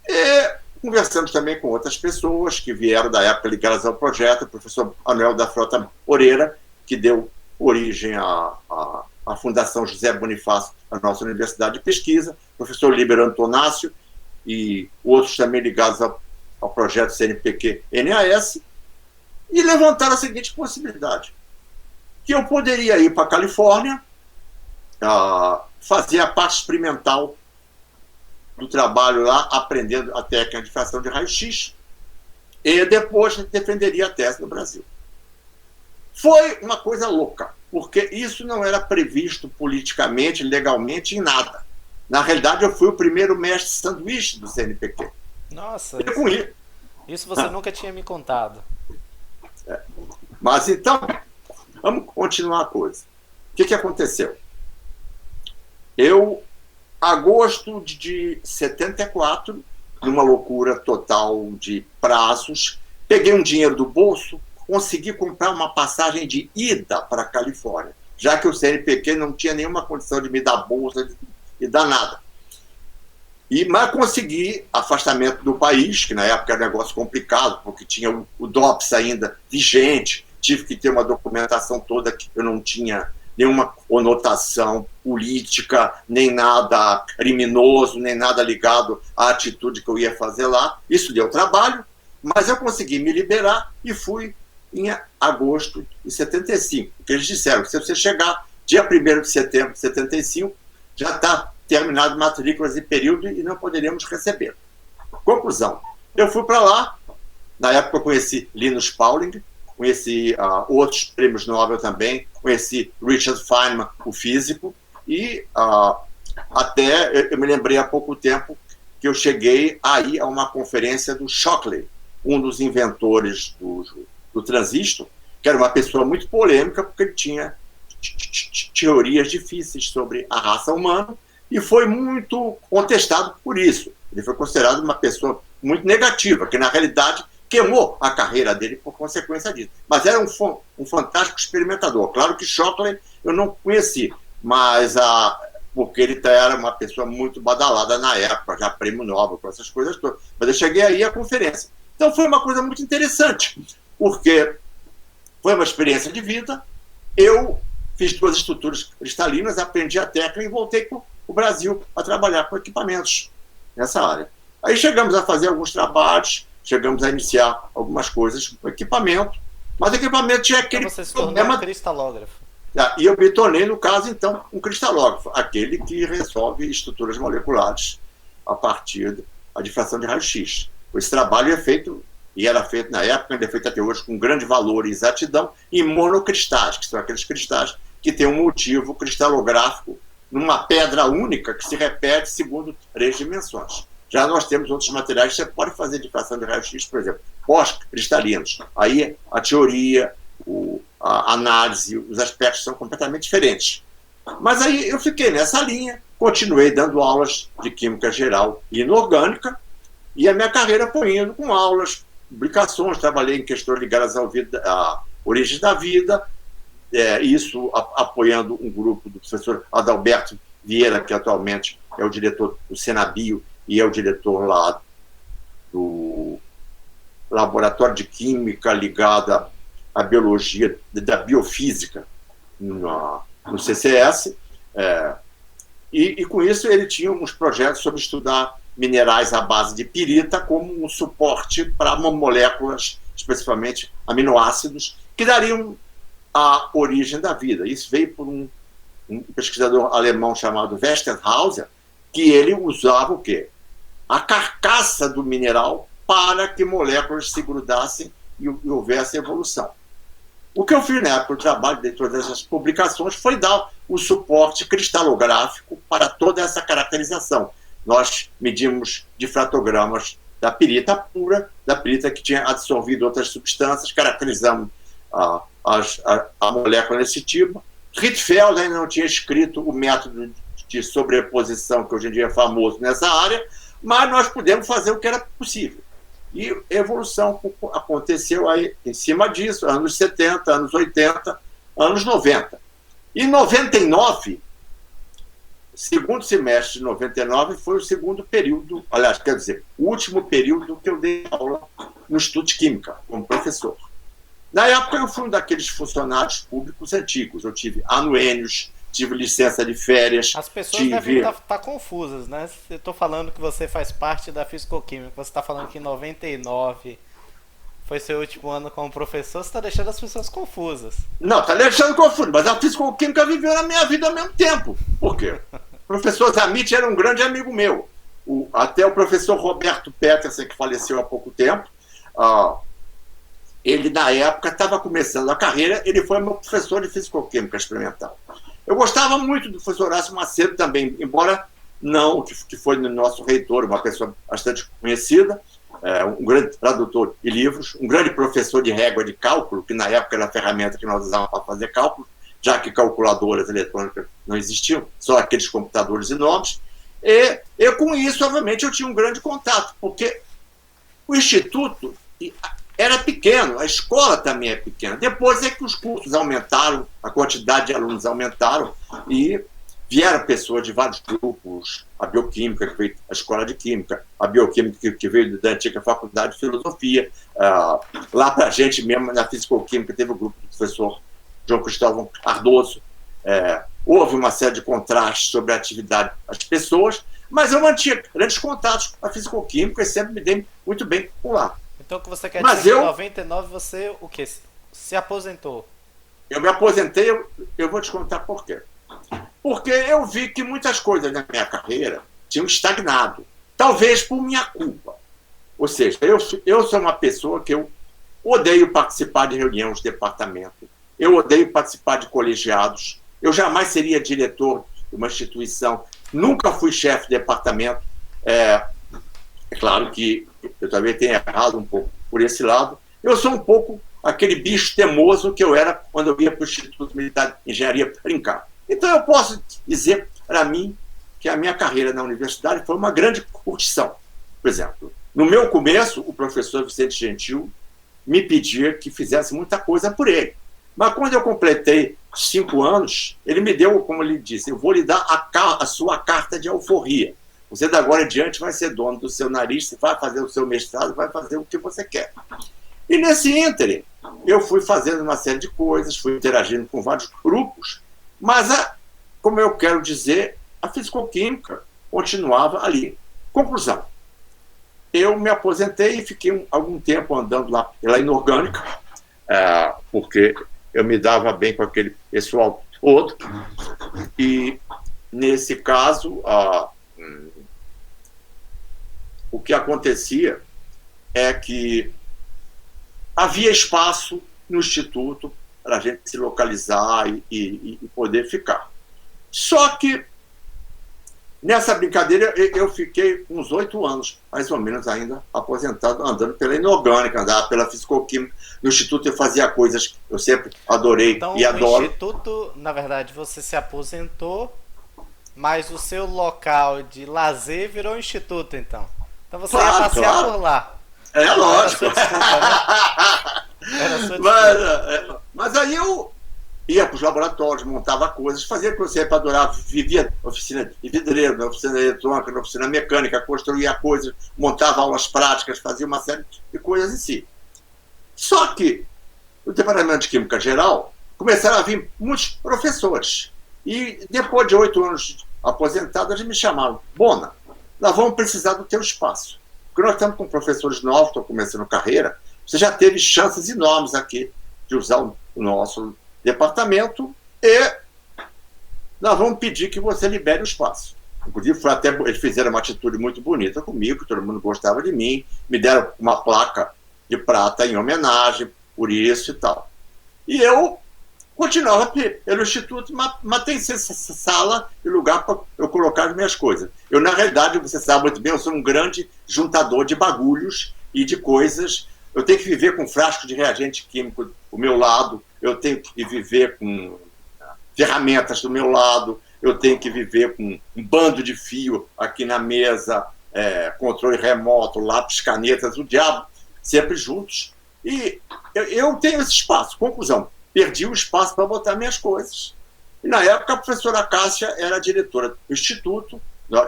e conversamos também com outras pessoas que vieram da época ligadas ao projeto, o professor Manuel da Frota Moreira, que deu origem à Fundação José Bonifácio, a nossa universidade de pesquisa, o professor Líbero Antonácio e outros também ligados ao projeto CNPq-NAS, e levantaram a seguinte possibilidade: que eu poderia ir para a Califórnia, fazer a parte experimental do trabalho lá, aprendendo a técnica de difração de raio-x, e depois defenderia a tese no Brasil. Foi uma coisa louca, porque isso não era previsto politicamente, legalmente, em nada. Na realidade, eu fui o primeiro mestre sanduíche do CNPq. Nossa, isso Ah. você nunca tinha me contado. Mas então, vamos continuar a coisa. O que aconteceu? Eu, agosto de 74, numa loucura total de prazos, peguei um dinheiro do bolso, consegui comprar uma passagem de ida para a Califórnia, já que o CNPq não tinha nenhuma condição de me dar bolsa e dar nada. Mas consegui afastamento do país, que na época era um negócio complicado, porque tinha o DOPS ainda vigente, tive que ter uma documentação toda que eu não tinha nenhuma conotação política, nem nada criminoso, nem nada ligado à atitude que eu ia fazer lá. Isso deu trabalho, mas eu consegui me liberar e fui em agosto de 75. Porque eles disseram que se você chegar dia 1º de setembro de 75, já está terminado matrículas e período e não poderíamos receber. Conclusão, eu fui para lá, na época eu conheci Linus Pauling, conheci outros prêmios Nobel também, conheci Richard Feynman, o físico, e até eu me lembrei há pouco tempo que eu cheguei aí a uma conferência do Shockley, um dos inventores do transistor, que era uma pessoa muito polêmica, porque ele tinha teorias difíceis sobre a raça humana, e foi muito contestado por isso. Ele foi considerado uma pessoa muito negativa, que na realidade queimou a carreira dele por consequência disso. Mas era um fantástico experimentador. Claro que Shockley eu não conheci, mas porque ele era uma pessoa muito badalada na época, já prêmio Nobel, com essas coisas todas. Mas eu cheguei aí à conferência. Então foi uma coisa muito interessante, porque foi uma experiência de vida. Eu fiz 2 estruturas cristalinas, aprendi a técnica e voltei para o Brasil a trabalhar com equipamentos nessa área. Aí chegamos a fazer alguns trabalhos, chegamos a iniciar algumas coisas com equipamento, mas o equipamento tinha aquele Então você se tornou problema. um cristalógrafo. E eu me tornei, no caso, então, um cristalógrafo, aquele que resolve estruturas moleculares a partir da difração de raio-x. Esse trabalho é feito e era feito na época, ainda é feito até hoje com grande valor e exatidão, em monocristais, que são aqueles cristais que têm um motivo cristalográfico numa pedra única que se repete segundo 3 dimensões. Já nós temos outros materiais que você pode fazer difração de raio-x, por exemplo, pós-cristalinos. Aí a teoria, a análise, os aspectos são completamente diferentes. Mas aí eu fiquei nessa linha, continuei dando aulas de química geral e inorgânica, e a minha carreira foi indo com aulas, publicações, trabalhei em questões ligadas à origem da vida, isso apoiando um grupo do professor Adalberto Vieira, que atualmente é o diretor do Senabio e é o diretor lá do Laboratório de Química ligado à biologia, da biofísica no CCS, e com isso ele tinha uns projetos sobre estudar minerais à base de pirita como um suporte para moléculas, especificamente aminoácidos, que dariam a origem da vida. Isso veio por um pesquisador alemão chamado Westerhauser, que ele usava o quê? A carcaça do mineral para que moléculas se grudassem e houvesse evolução. O que eu fiz na época do trabalho de todas essas publicações foi dar o suporte cristalográfico para toda essa caracterização. Nós medimos difratogramas da pirita pura, da pirita que tinha absorvido outras substâncias, caracterizamos a molécula desse tipo. Rietveld ainda não tinha escrito o método de sobreposição que hoje em dia é famoso nessa área, mas nós pudemos fazer o que era possível. E a evolução aconteceu aí em cima disso, anos 70, anos 80, anos 90. Em 99, segundo semestre de 99, foi o segundo período, aliás, quer dizer, o último período que eu dei aula no Estudo de Química, como professor. Na época, eu fui um daqueles funcionários públicos antigos. Eu tive anuênios, tive licença de férias. As pessoas devem estar confusas, né? Eu estou falando que você faz parte da Fisicoquímica, você está falando que em 99 foi seu último ano como professor, você está deixando as pessoas confusas. Não, está deixando confuso, mas a Fisicoquímica viveu na minha vida ao mesmo tempo. Por quê? O professor Zamit era um grande amigo meu. Até o professor Roberto Petersen, que faleceu há pouco tempo, ele, na época, estava começando a carreira, ele foi meu professor de Fisicoquímica experimental. Eu gostava muito do professor Horácio Macedo também, embora não, que foi nosso reitor, uma pessoa bastante conhecida, um grande tradutor de livros, um grande professor de régua de cálculo, que na época era a ferramenta que nós usávamos para fazer cálculo, já que calculadoras eletrônicas não existiam, só aqueles computadores enormes. E com isso, obviamente, eu tinha um grande contato, porque o Instituto era pequeno, a escola também é pequena. Depois é que os cursos aumentaram, a quantidade de alunos aumentaram e vieram pessoas de vários grupos, a bioquímica, que veio da escola de química, a bioquímica que veio da antiga faculdade de filosofia. Lá para a gente mesmo, na fisicoquímica, teve o grupo do professor João Cristóvão Cardoso. Houve uma série de contrastes sobre a atividade das pessoas, mas eu mantinha grandes contatos com a fisicoquímica e sempre me dei muito bem por lá. Então o que você quer dizer que em 99 você o quê? Se aposentou? Eu me aposentei, eu vou te contar por quê. Porque eu vi que muitas coisas na minha carreira tinham estagnado. Talvez por minha culpa. Ou seja, eu sou uma pessoa que eu odeio participar de reuniões de departamento. Eu odeio participar de colegiados. Eu jamais seria diretor de uma instituição. Nunca fui chefe de departamento. É claro que eu também tenho errado um pouco por esse lado. Eu sou um pouco aquele bicho teimoso que eu era quando eu ia para o Instituto Militar de Engenharia brincar. Então eu posso dizer para mim que a minha carreira na universidade foi uma grande curtição. Por exemplo, no meu começo, o professor Vicente Gentil me pedia que fizesse muita coisa por ele. Mas quando eu completei 5 anos, ele me deu, como ele disse, eu vou lhe dar a sua carta de alforria. Você, da agora em diante, vai ser dono do seu nariz, vai fazer o seu mestrado, vai fazer o que você quer. E nesse ínterim, eu fui fazendo uma série de coisas, fui interagindo com vários grupos, mas, como eu quero dizer, a fisicoquímica continuava ali. Conclusão. Eu me aposentei e fiquei algum tempo andando lá pela inorgânica, porque eu me dava bem com aquele pessoal todo. E, nesse caso, o que acontecia é que havia espaço no Instituto para a gente se localizar e poder ficar. Só que, nessa brincadeira, eu fiquei uns 8 anos, mais ou menos, ainda aposentado, andando pela inorgânica, andava pela fisicoquímica. No Instituto eu fazia coisas que eu sempre adorei Então, e o adoro. Instituto, na verdade, você se aposentou, mas o seu local de lazer virou um instituto, então. Então você ia Claro, passear claro. por lá. É Era a lógico. sua desculpa, né? Era a sua Mas, desculpa. mas aí eu ia para os laboratórios, montava coisas, fazia o que eu sempre adorava, vivia na oficina de vidreiro, na oficina eletrônica, na oficina mecânica, construía coisas, montava aulas práticas, fazia uma série de coisas em si. Só que no Departamento de Química Geral começaram a vir muitos professores. E depois de 8 anos aposentado, eles me chamaram: Bona, nós vamos precisar do teu espaço. Porque nós estamos com professores novos, estou começando carreira, você já teve chances enormes aqui de usar o nosso departamento e nós vamos pedir que você libere o espaço. Inclusive, eles fizeram uma atitude muito bonita comigo, todo mundo gostava de mim, me deram uma placa de prata em homenagem por isso e tal. E eu continuava pelo Instituto, mas tem sala e lugar para eu colocar as minhas coisas. Eu, na realidade, você sabe muito bem, eu sou um grande juntador de bagulhos e de coisas. Eu tenho que viver com frasco de reagente químico do meu lado, eu tenho que viver com ferramentas do meu lado, eu tenho que viver com um bando de fio aqui na mesa, controle remoto, lápis, canetas, o diabo, sempre juntos. E eu tenho esse espaço. Conclusão, perdi o espaço para botar minhas coisas. E na época a professora Cássia era a diretora do Instituto.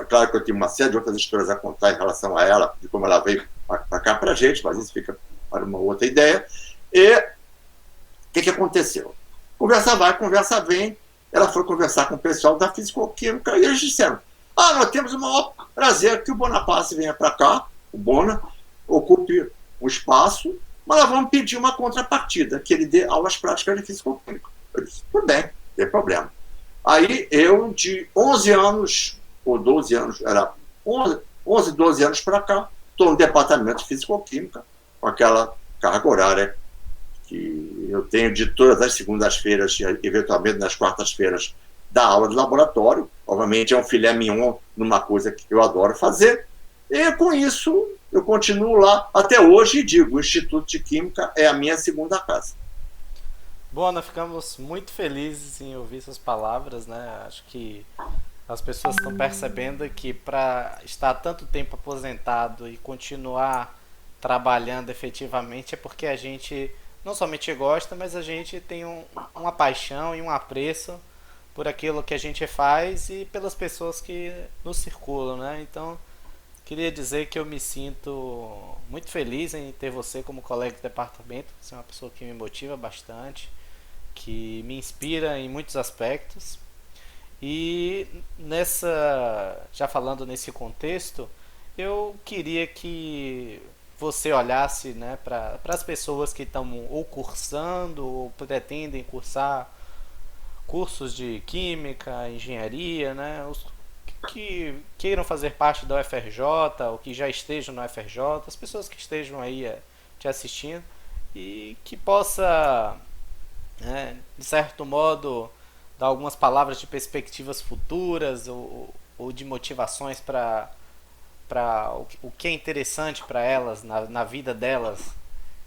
Claro que eu tenho uma série de outras histórias a contar em relação a ela, de como ela veio para cá para a gente, mas isso fica para uma outra ideia. E o que aconteceu? Conversa vai, conversa vem. Ela foi conversar com o pessoal da Fisicoquímica e eles disseram: nós temos o maior prazer que o Bonaparte venha para cá, o Bona, ocupe um espaço, mas nós vamos pedir uma contrapartida, que ele dê aulas práticas de Fisicoquímica. Eu disse: tudo bem, não tem problema. Aí eu, de 11 anos, ou 12 anos, era 11, 12 anos para cá, estou no departamento de Fisicoquímica, com aquela carga horária que eu tenho de todas as segundas-feiras e eventualmente nas quartas-feiras da aula de laboratório. Obviamente é um filé mignon numa coisa que eu adoro fazer. E com isso eu continuo lá até hoje e digo: o Instituto de Química é a minha segunda casa. Bom, nós ficamos muito felizes em ouvir essas palavras, né? Acho que as pessoas estão percebendo que para estar tanto tempo aposentado e continuar trabalhando efetivamente é porque a gente não somente gosta, mas a gente tem uma paixão e um apreço por aquilo que a gente faz e pelas pessoas que nos circulam, né? Então, queria dizer que eu me sinto muito feliz em ter você como colega de departamento. Você é uma pessoa que me motiva bastante, que me inspira em muitos aspectos. E já falando nesse contexto, eu queria que você olhasse, né, para as pessoas que estão ou cursando ou pretendem cursar cursos de química, engenharia, né, os que queiram fazer parte da UFRJ ou que já estejam na UFRJ, as pessoas que estejam aí te assistindo e que possa, né, de certo modo, dar algumas palavras de perspectivas futuras ou de motivações para o que é interessante para elas, na vida delas.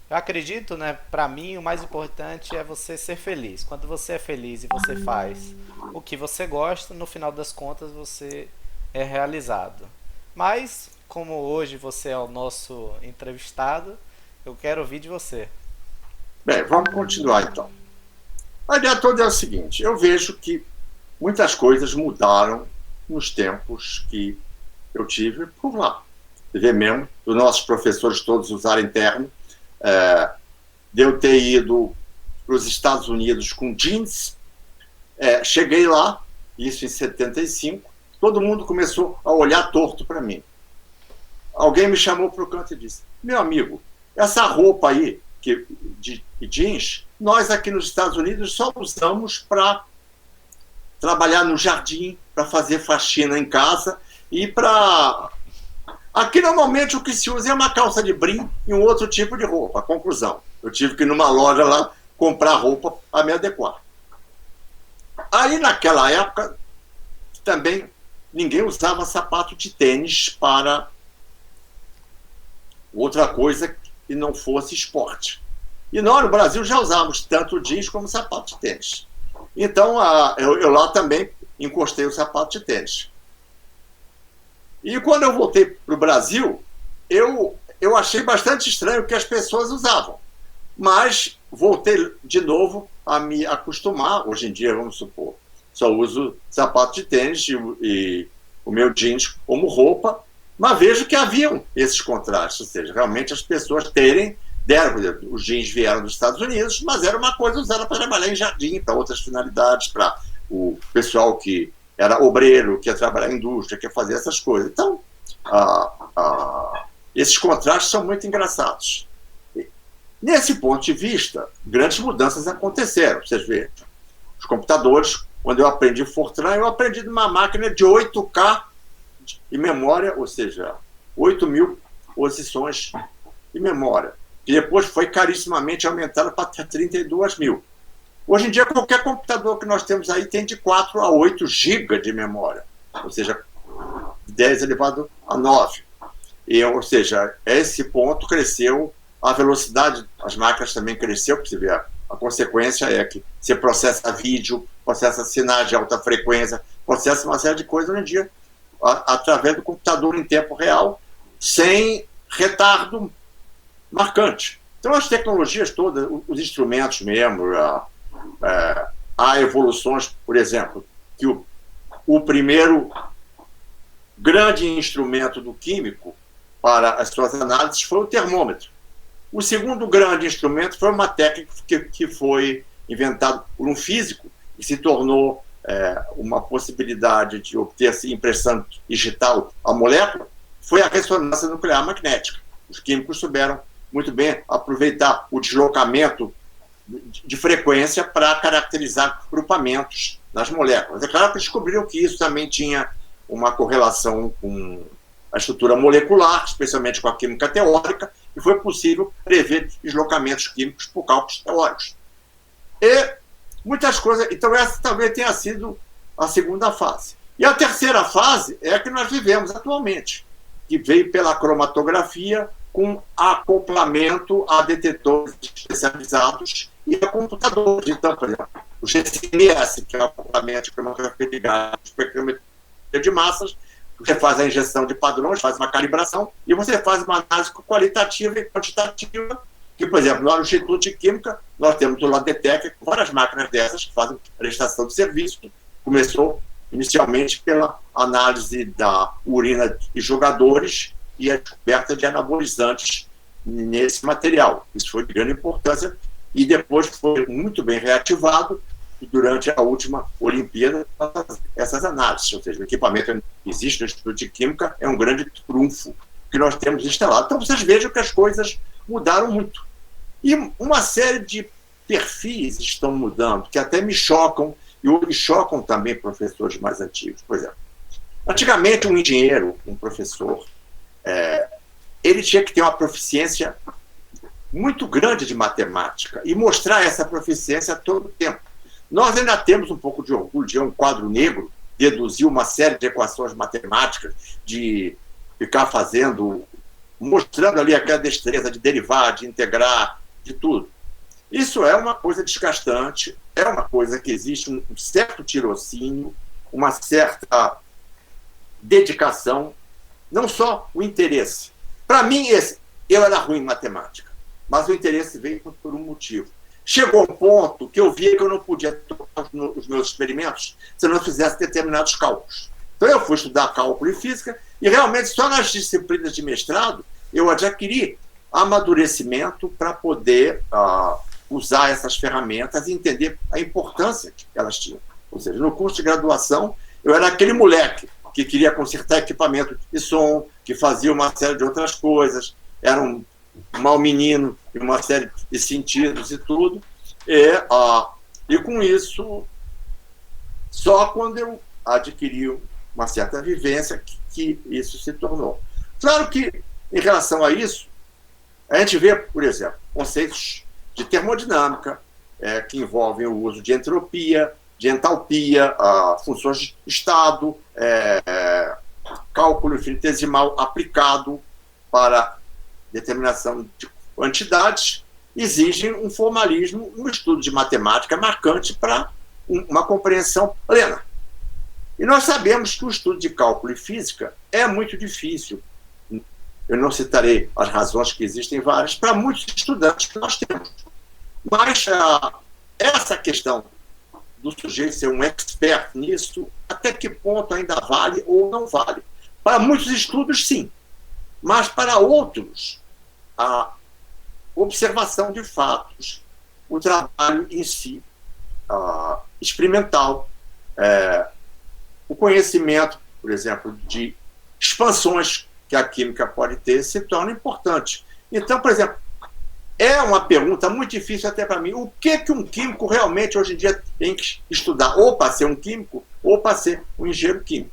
Eu acredito, né, para mim o mais importante é você ser feliz. Quando você é feliz e você faz o que você gosta, no final das contas você é realizado. Mas, como hoje você é o nosso entrevistado, eu quero ouvir de você. Bem, vamos continuar então. A ideia toda é o seguinte: eu vejo que muitas coisas mudaram nos tempos que eu tive por lá. Você vê mesmo, os nossos professores todos usarem terno, de eu ter ido para os Estados Unidos com jeans, cheguei lá, isso em 75, todo mundo começou a olhar torto para mim. Alguém me chamou para o canto e disse: meu amigo, essa roupa aí de jeans, nós aqui nos Estados Unidos só usamos para trabalhar no jardim, para fazer faxina em casa e para... Aqui normalmente o que se usa é uma calça de brim e um outro tipo de roupa. Conclusão: Eu tive que ir numa loja lá comprar roupa para me adequar. Aí, naquela época, também ninguém usava sapato de tênis para outra coisa que não fosse esporte. E nós, no Brasil, já usávamos tanto jeans como sapato de tênis. Então, eu lá também encostei o sapato de tênis. E quando eu voltei para o Brasil, eu achei bastante estranho o que as pessoas usavam. Mas voltei de novo a me acostumar. Hoje em dia, vamos supor, só uso sapato de tênis e o meu jeans como roupa, mas vejo que haviam esses contrastes, ou seja, realmente as pessoas deram, os jeans vieram dos Estados Unidos, mas era uma coisa usada para trabalhar em jardim, para outras finalidades, para o pessoal que era obreiro, que ia trabalhar em indústria, que ia fazer essas coisas. Então, esses contrastes são muito engraçados. Nesse ponto de vista, grandes mudanças aconteceram. Vocês veem, os computadores, quando eu aprendi Fortran, eu aprendi numa máquina de 8K de memória, ou seja, 8.000 posições de memória, que depois foi carissimamente aumentada para 32.000. Hoje em dia, qualquer computador que nós temos aí tem de 4 a 8 GB de memória, ou seja, 10 elevado a 9. Ou seja, esse ponto cresceu, a velocidade das máquinas também cresceu, porque você vê, a consequência é que você processa vídeo, processa sinais de alta frequência, processa uma série de coisas hoje em dia, através do computador em tempo real, sem retardo marcante. Então, as tecnologias todas, os instrumentos mesmo, há evoluções, por exemplo, que o primeiro grande instrumento do químico para as suas análises foi o termômetro. O segundo grande instrumento foi uma técnica que foi inventada por um físico e se tornou uma possibilidade de obter-se impressão digital à molécula, foi a ressonância nuclear magnética. Os químicos souberam muito bem aproveitar o deslocamento de frequência para caracterizar grupamentos nas moléculas. É claro que descobriram que isso também tinha uma correlação com a estrutura molecular, especialmente com a química teórica, e foi possível prever deslocamentos químicos por cálculos teóricos. E muitas coisas. Então, essa talvez tenha sido a segunda fase. E a terceira fase é a que nós vivemos atualmente, que veio pela cromatografia com acoplamento a detetores especializados e a computadores. Então, por exemplo, o GCMS, que é o acoplamento de cromatografia de gás, espectrometria de massas, você faz a injeção de padrões, faz uma calibração e você faz uma análise qualitativa e quantitativa, que, por exemplo, lá no Instituto de Química, nós temos o Ladetec, várias máquinas dessas que fazem prestação de serviço. Começou inicialmente pela análise da urina de jogadores e a descoberta de anabolizantes nesse material. Isso foi de grande importância e depois foi muito bem reativado durante a última Olimpíada essas análises. Ou seja, o equipamento que existe no Instituto de Química é um grande trunfo que nós temos instalado. Então vocês vejam que as coisas mudaram muito. E uma série de perfis estão mudando, que até me chocam, e chocam também professores mais antigos. Por exemplo, antigamente um engenheiro, um professor, ele tinha que ter uma proficiência muito grande de matemática e mostrar essa proficiência a todo tempo. Nós ainda temos um pouco de orgulho de um quadro negro, deduzir uma série de equações matemáticas, de ficar mostrando ali aquela destreza de derivar, de integrar, de tudo. Isso é uma coisa desgastante, é uma coisa que existe um certo tirocínio, uma certa dedicação, não só o interesse. Para mim, eu era ruim em matemática, mas o interesse veio por um motivo. Chegou um ponto que eu via que eu não podia tocar os meus experimentos se eu não fizesse determinados cálculos. Então eu fui estudar cálculo e física e realmente só nas disciplinas de mestrado eu adquiri amadurecimento para poder usar essas ferramentas e entender a importância que elas tinham. Ou seja, no curso de graduação eu era aquele moleque que queria consertar equipamento de som, que fazia uma série de outras coisas, era um mau menino em uma série de sentidos e tudo, e com isso, só quando eu adquiri uma certa vivência que isso se tornou. Claro que, em relação a isso, a gente vê, por exemplo, conceitos de termodinâmica, que envolvem o uso de entropia, de entalpia, funções de estado, cálculo infinitesimal aplicado para determinação de quantidades, exigem um formalismo, um estudo de matemática marcante para uma compreensão plena. E nós sabemos que o estudo de cálculo e física é muito difícil. Eu não citarei as razões, que existem várias, para muitos estudantes que nós temos. Mas essa questão do sujeito ser um expert nisso, até que ponto ainda vale ou não vale? Para muitos estudos, sim. Mas para outros, a observação de fatos, o trabalho em si, experimental, o conhecimento, por exemplo, de expansões que a química pode ter, se torna importante. Então, por exemplo, é uma pergunta muito difícil até para mim. O que um químico realmente hoje em dia tem que estudar? Ou para ser um químico, ou para ser um engenheiro químico.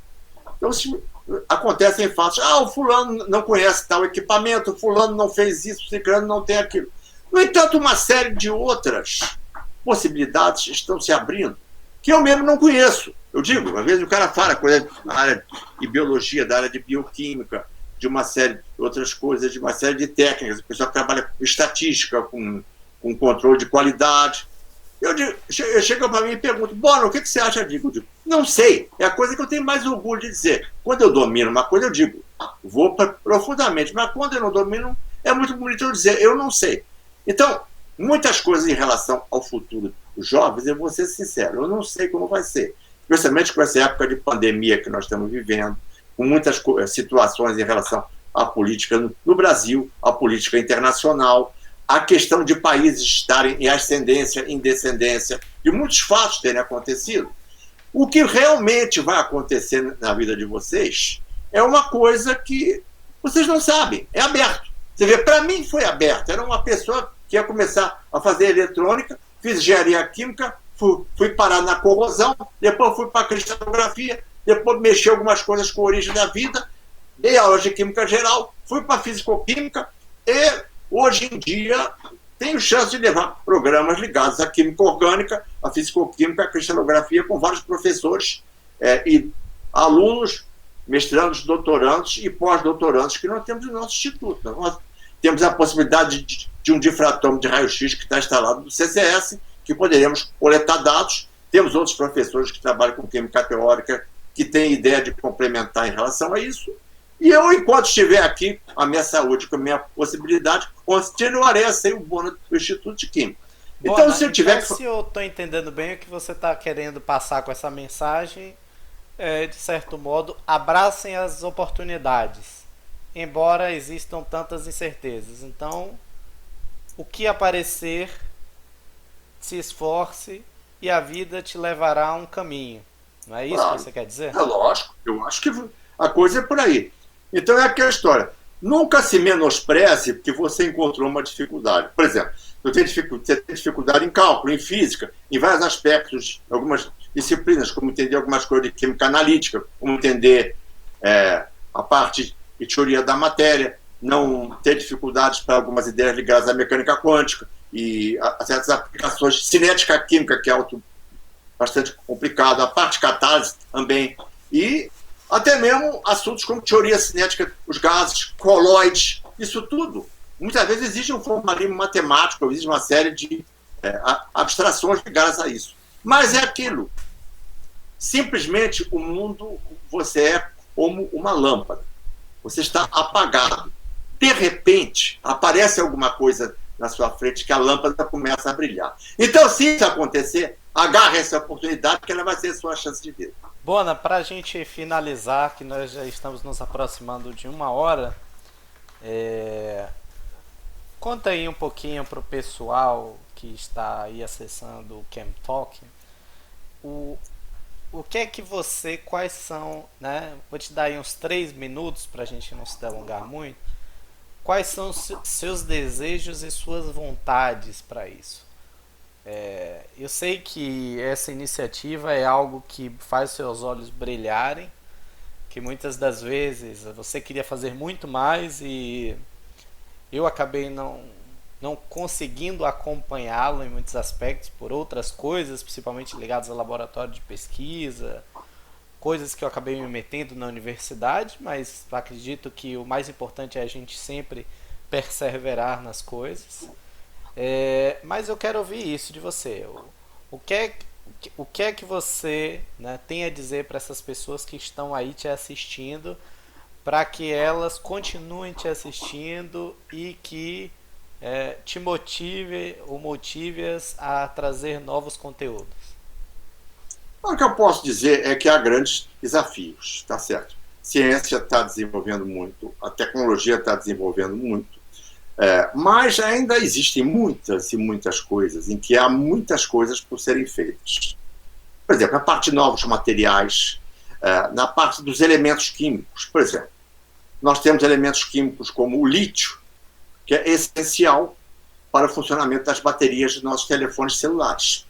Então, se acontecem fatos, o fulano não conhece tal equipamento, o fulano não fez isso, o ciclano não tem aquilo. No entanto, uma série de outras possibilidades estão se abrindo, que eu mesmo não conheço. Eu digo, às vezes o cara fala coisa da área de biologia, da área de bioquímica, de uma série de outras coisas, de uma série de técnicas. O pessoal que trabalha com estatística, com controle de qualidade. Eu chego para mim e pergunto, Bono, o que você acha disso? Eu digo, não sei. É a coisa que eu tenho mais orgulho de dizer. Quando eu domino uma coisa, eu digo, vou profundamente. Mas quando eu não domino, é muito bonito eu dizer, eu não sei. Então, muitas coisas em relação ao futuro dos jovens, eu vou ser sincero, eu não sei como vai ser. Especialmente com essa época de pandemia que nós estamos vivendo, com muitas situações em relação à política no Brasil, à política internacional, a questão de países estarem em ascendência, em descendência, de muitos fatos terem acontecido. O que realmente vai acontecer na vida de vocês é uma coisa que vocês não sabem, é aberto. Você vê, para mim foi aberto, era uma pessoa que ia começar a fazer eletrônica, fiz engenharia química, fui parar na corrosão, depois fui para a cristalografia, depois mexi algumas coisas com a origem da vida, dei aulas de química geral, fui para a fisicoquímica e hoje em dia tenho chance de levar programas ligados à química orgânica, à fisicoquímica, à cristalografia, com vários professores e alunos, mestrandos, doutorandos e pós-doutorandos que nós temos no nosso instituto. Nós temos a possibilidade de um difratômetro de raio-x que está instalado no CCS, que poderemos coletar dados. Temos outros professores que trabalham com química teórica, que têm ideia de complementar em relação a isso. E eu, enquanto estiver aqui, a minha saúde, com a minha possibilidade, continuarei a ser o Bono do Instituto de Química. Então, se eu tiver se eu estou entendendo bem o que você está querendo passar com essa mensagem, de certo modo, abracem as oportunidades, embora existam tantas incertezas. Então, o que aparecer, se esforce e a vida te levará a um caminho. Não é isso que você quer dizer? É lógico, eu acho que a coisa é por aí. Então é aquela história. Nunca se menospreze porque você encontrou uma dificuldade. Por exemplo, você tem dificuldade em cálculo, em física, em vários aspectos, algumas disciplinas, como entender algumas coisas de química analítica, como entender a parte de teoria da matéria, não ter dificuldades para algumas ideias ligadas à mecânica quântica e a certas aplicações de cinética química, que é bastante complicado, a parte de catálise também, e até mesmo assuntos como teoria cinética, os gases, coloides, isso tudo, muitas vezes exige um formalismo matemático, exige uma série de abstrações ligadas a isso. Mas é aquilo. Simplesmente o mundo, você é como uma lâmpada. Você está apagado. De repente, aparece alguma coisa na sua frente que a lâmpada começa a brilhar. Então, se isso acontecer, agarre essa oportunidade, porque ela vai ser a sua chance de vida. Bona, para a gente finalizar, que nós já estamos nos aproximando de 1 hora, conta aí um pouquinho para o pessoal que está aí acessando o ChemTalk, o que é que quais são, né? Vou te dar aí uns 3 minutos para a gente não se delongar muito. Quais são os seus desejos e suas vontades para isso? Eu sei que essa iniciativa é algo que faz seus olhos brilharem, que muitas das vezes você queria fazer muito mais e eu acabei não não conseguindo acompanhá-lo em muitos aspectos por outras coisas, principalmente ligadas ao laboratório de pesquisa, coisas que eu acabei me metendo na universidade, mas acredito que o mais importante é a gente sempre perseverar nas coisas. Mas eu quero ouvir isso de você. O que é, o que é que você, né, tem a dizer para essas pessoas que estão aí te assistindo, para que elas continuem te assistindo e que te motive ou motive-as a trazer novos conteúdos? O que eu posso dizer é que há grandes desafios, tá certo? A ciência está desenvolvendo muito, a tecnologia está desenvolvendo muito, mas ainda existem muitas e muitas coisas em que há muitas coisas por serem feitas. Por exemplo, na parte de novos materiais, na parte dos elementos químicos, por exemplo, nós temos elementos químicos como o lítio, que é essencial para o funcionamento das baterias dos nossos telefones celulares.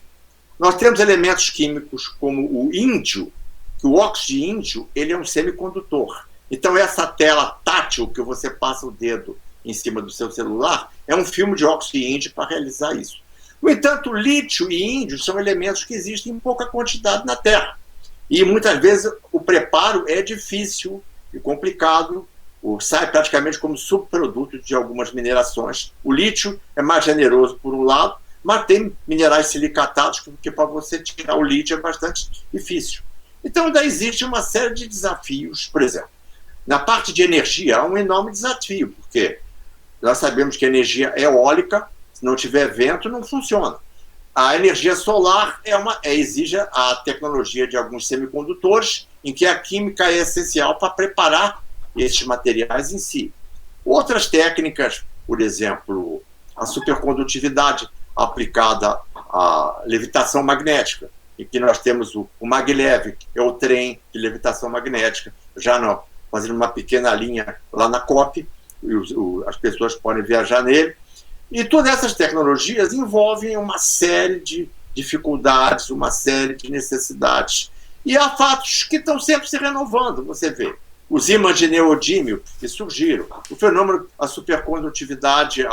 Nós temos elementos químicos como o índio, que o óxido de índio ele é um semicondutor. Então, essa tela tátil que você passa o dedo em cima do seu celular é um filme de óxido de índio para realizar isso. No entanto, lítio e índio são elementos que existem em pouca quantidade na Terra. E muitas vezes o preparo é difícil e complicado, sai praticamente como subproduto de algumas minerações. O lítio é mais generoso por um lado, mas tem minerais silicatados que para você tirar o lítio é bastante difícil. Então, ainda existe uma série de desafios. Por exemplo, na parte de energia, há um enorme desafio, porque nós sabemos que a energia eólica, se não tiver vento, não funciona. A energia solar exige a tecnologia de alguns semicondutores, em que a química é essencial para preparar esses materiais em si. Outras técnicas, por exemplo, a supercondutividade aplicada à levitação magnética, em que nós temos o maglev, que é o trem de levitação magnética, fazendo uma pequena linha lá na COP, as pessoas podem viajar nele. E todas essas tecnologias envolvem uma série de dificuldades, uma série de necessidades. E há fatos que estão sempre se renovando, você vê. Os ímãs de neodímio que surgiram, o fenômeno, a supercondutividade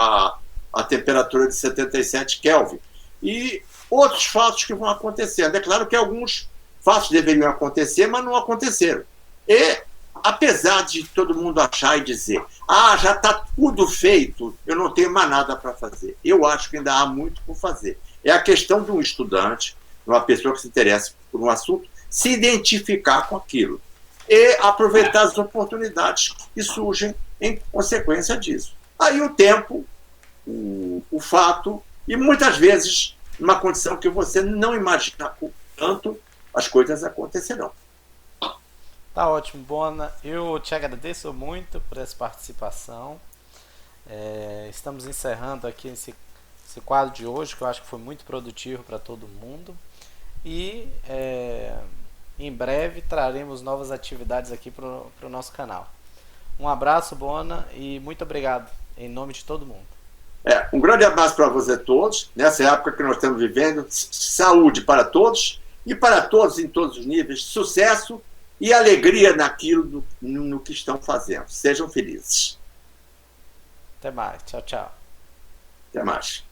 a temperatura de 77 Kelvin, e outros fatos que vão acontecendo. É claro que alguns fatos deveriam acontecer, mas não aconteceram. E, apesar de todo mundo achar e dizer já está tudo feito, eu não tenho mais nada para fazer, eu acho que ainda há muito por fazer. É a questão de um estudante, de uma pessoa que se interessa por um assunto, se identificar com aquilo e aproveitar as oportunidades que surgem em consequência disso. Aí o tempo, o fato, e muitas vezes, numa condição que você não imagina tanto, as coisas acontecerão. Tá ótimo, Bona. Eu te agradeço muito por essa participação. Estamos encerrando aqui esse quadro de hoje, que eu acho que foi muito produtivo para todo mundo. E em breve traremos novas atividades aqui para o nosso canal. Um abraço, Bona, e muito obrigado, em nome de todo mundo. Um grande abraço para você todos, nessa época que nós estamos vivendo. Saúde para todos, e para todos em todos os níveis, sucesso e alegria naquilo no que estão fazendo. Sejam felizes. Até mais. Tchau, tchau. Até mais.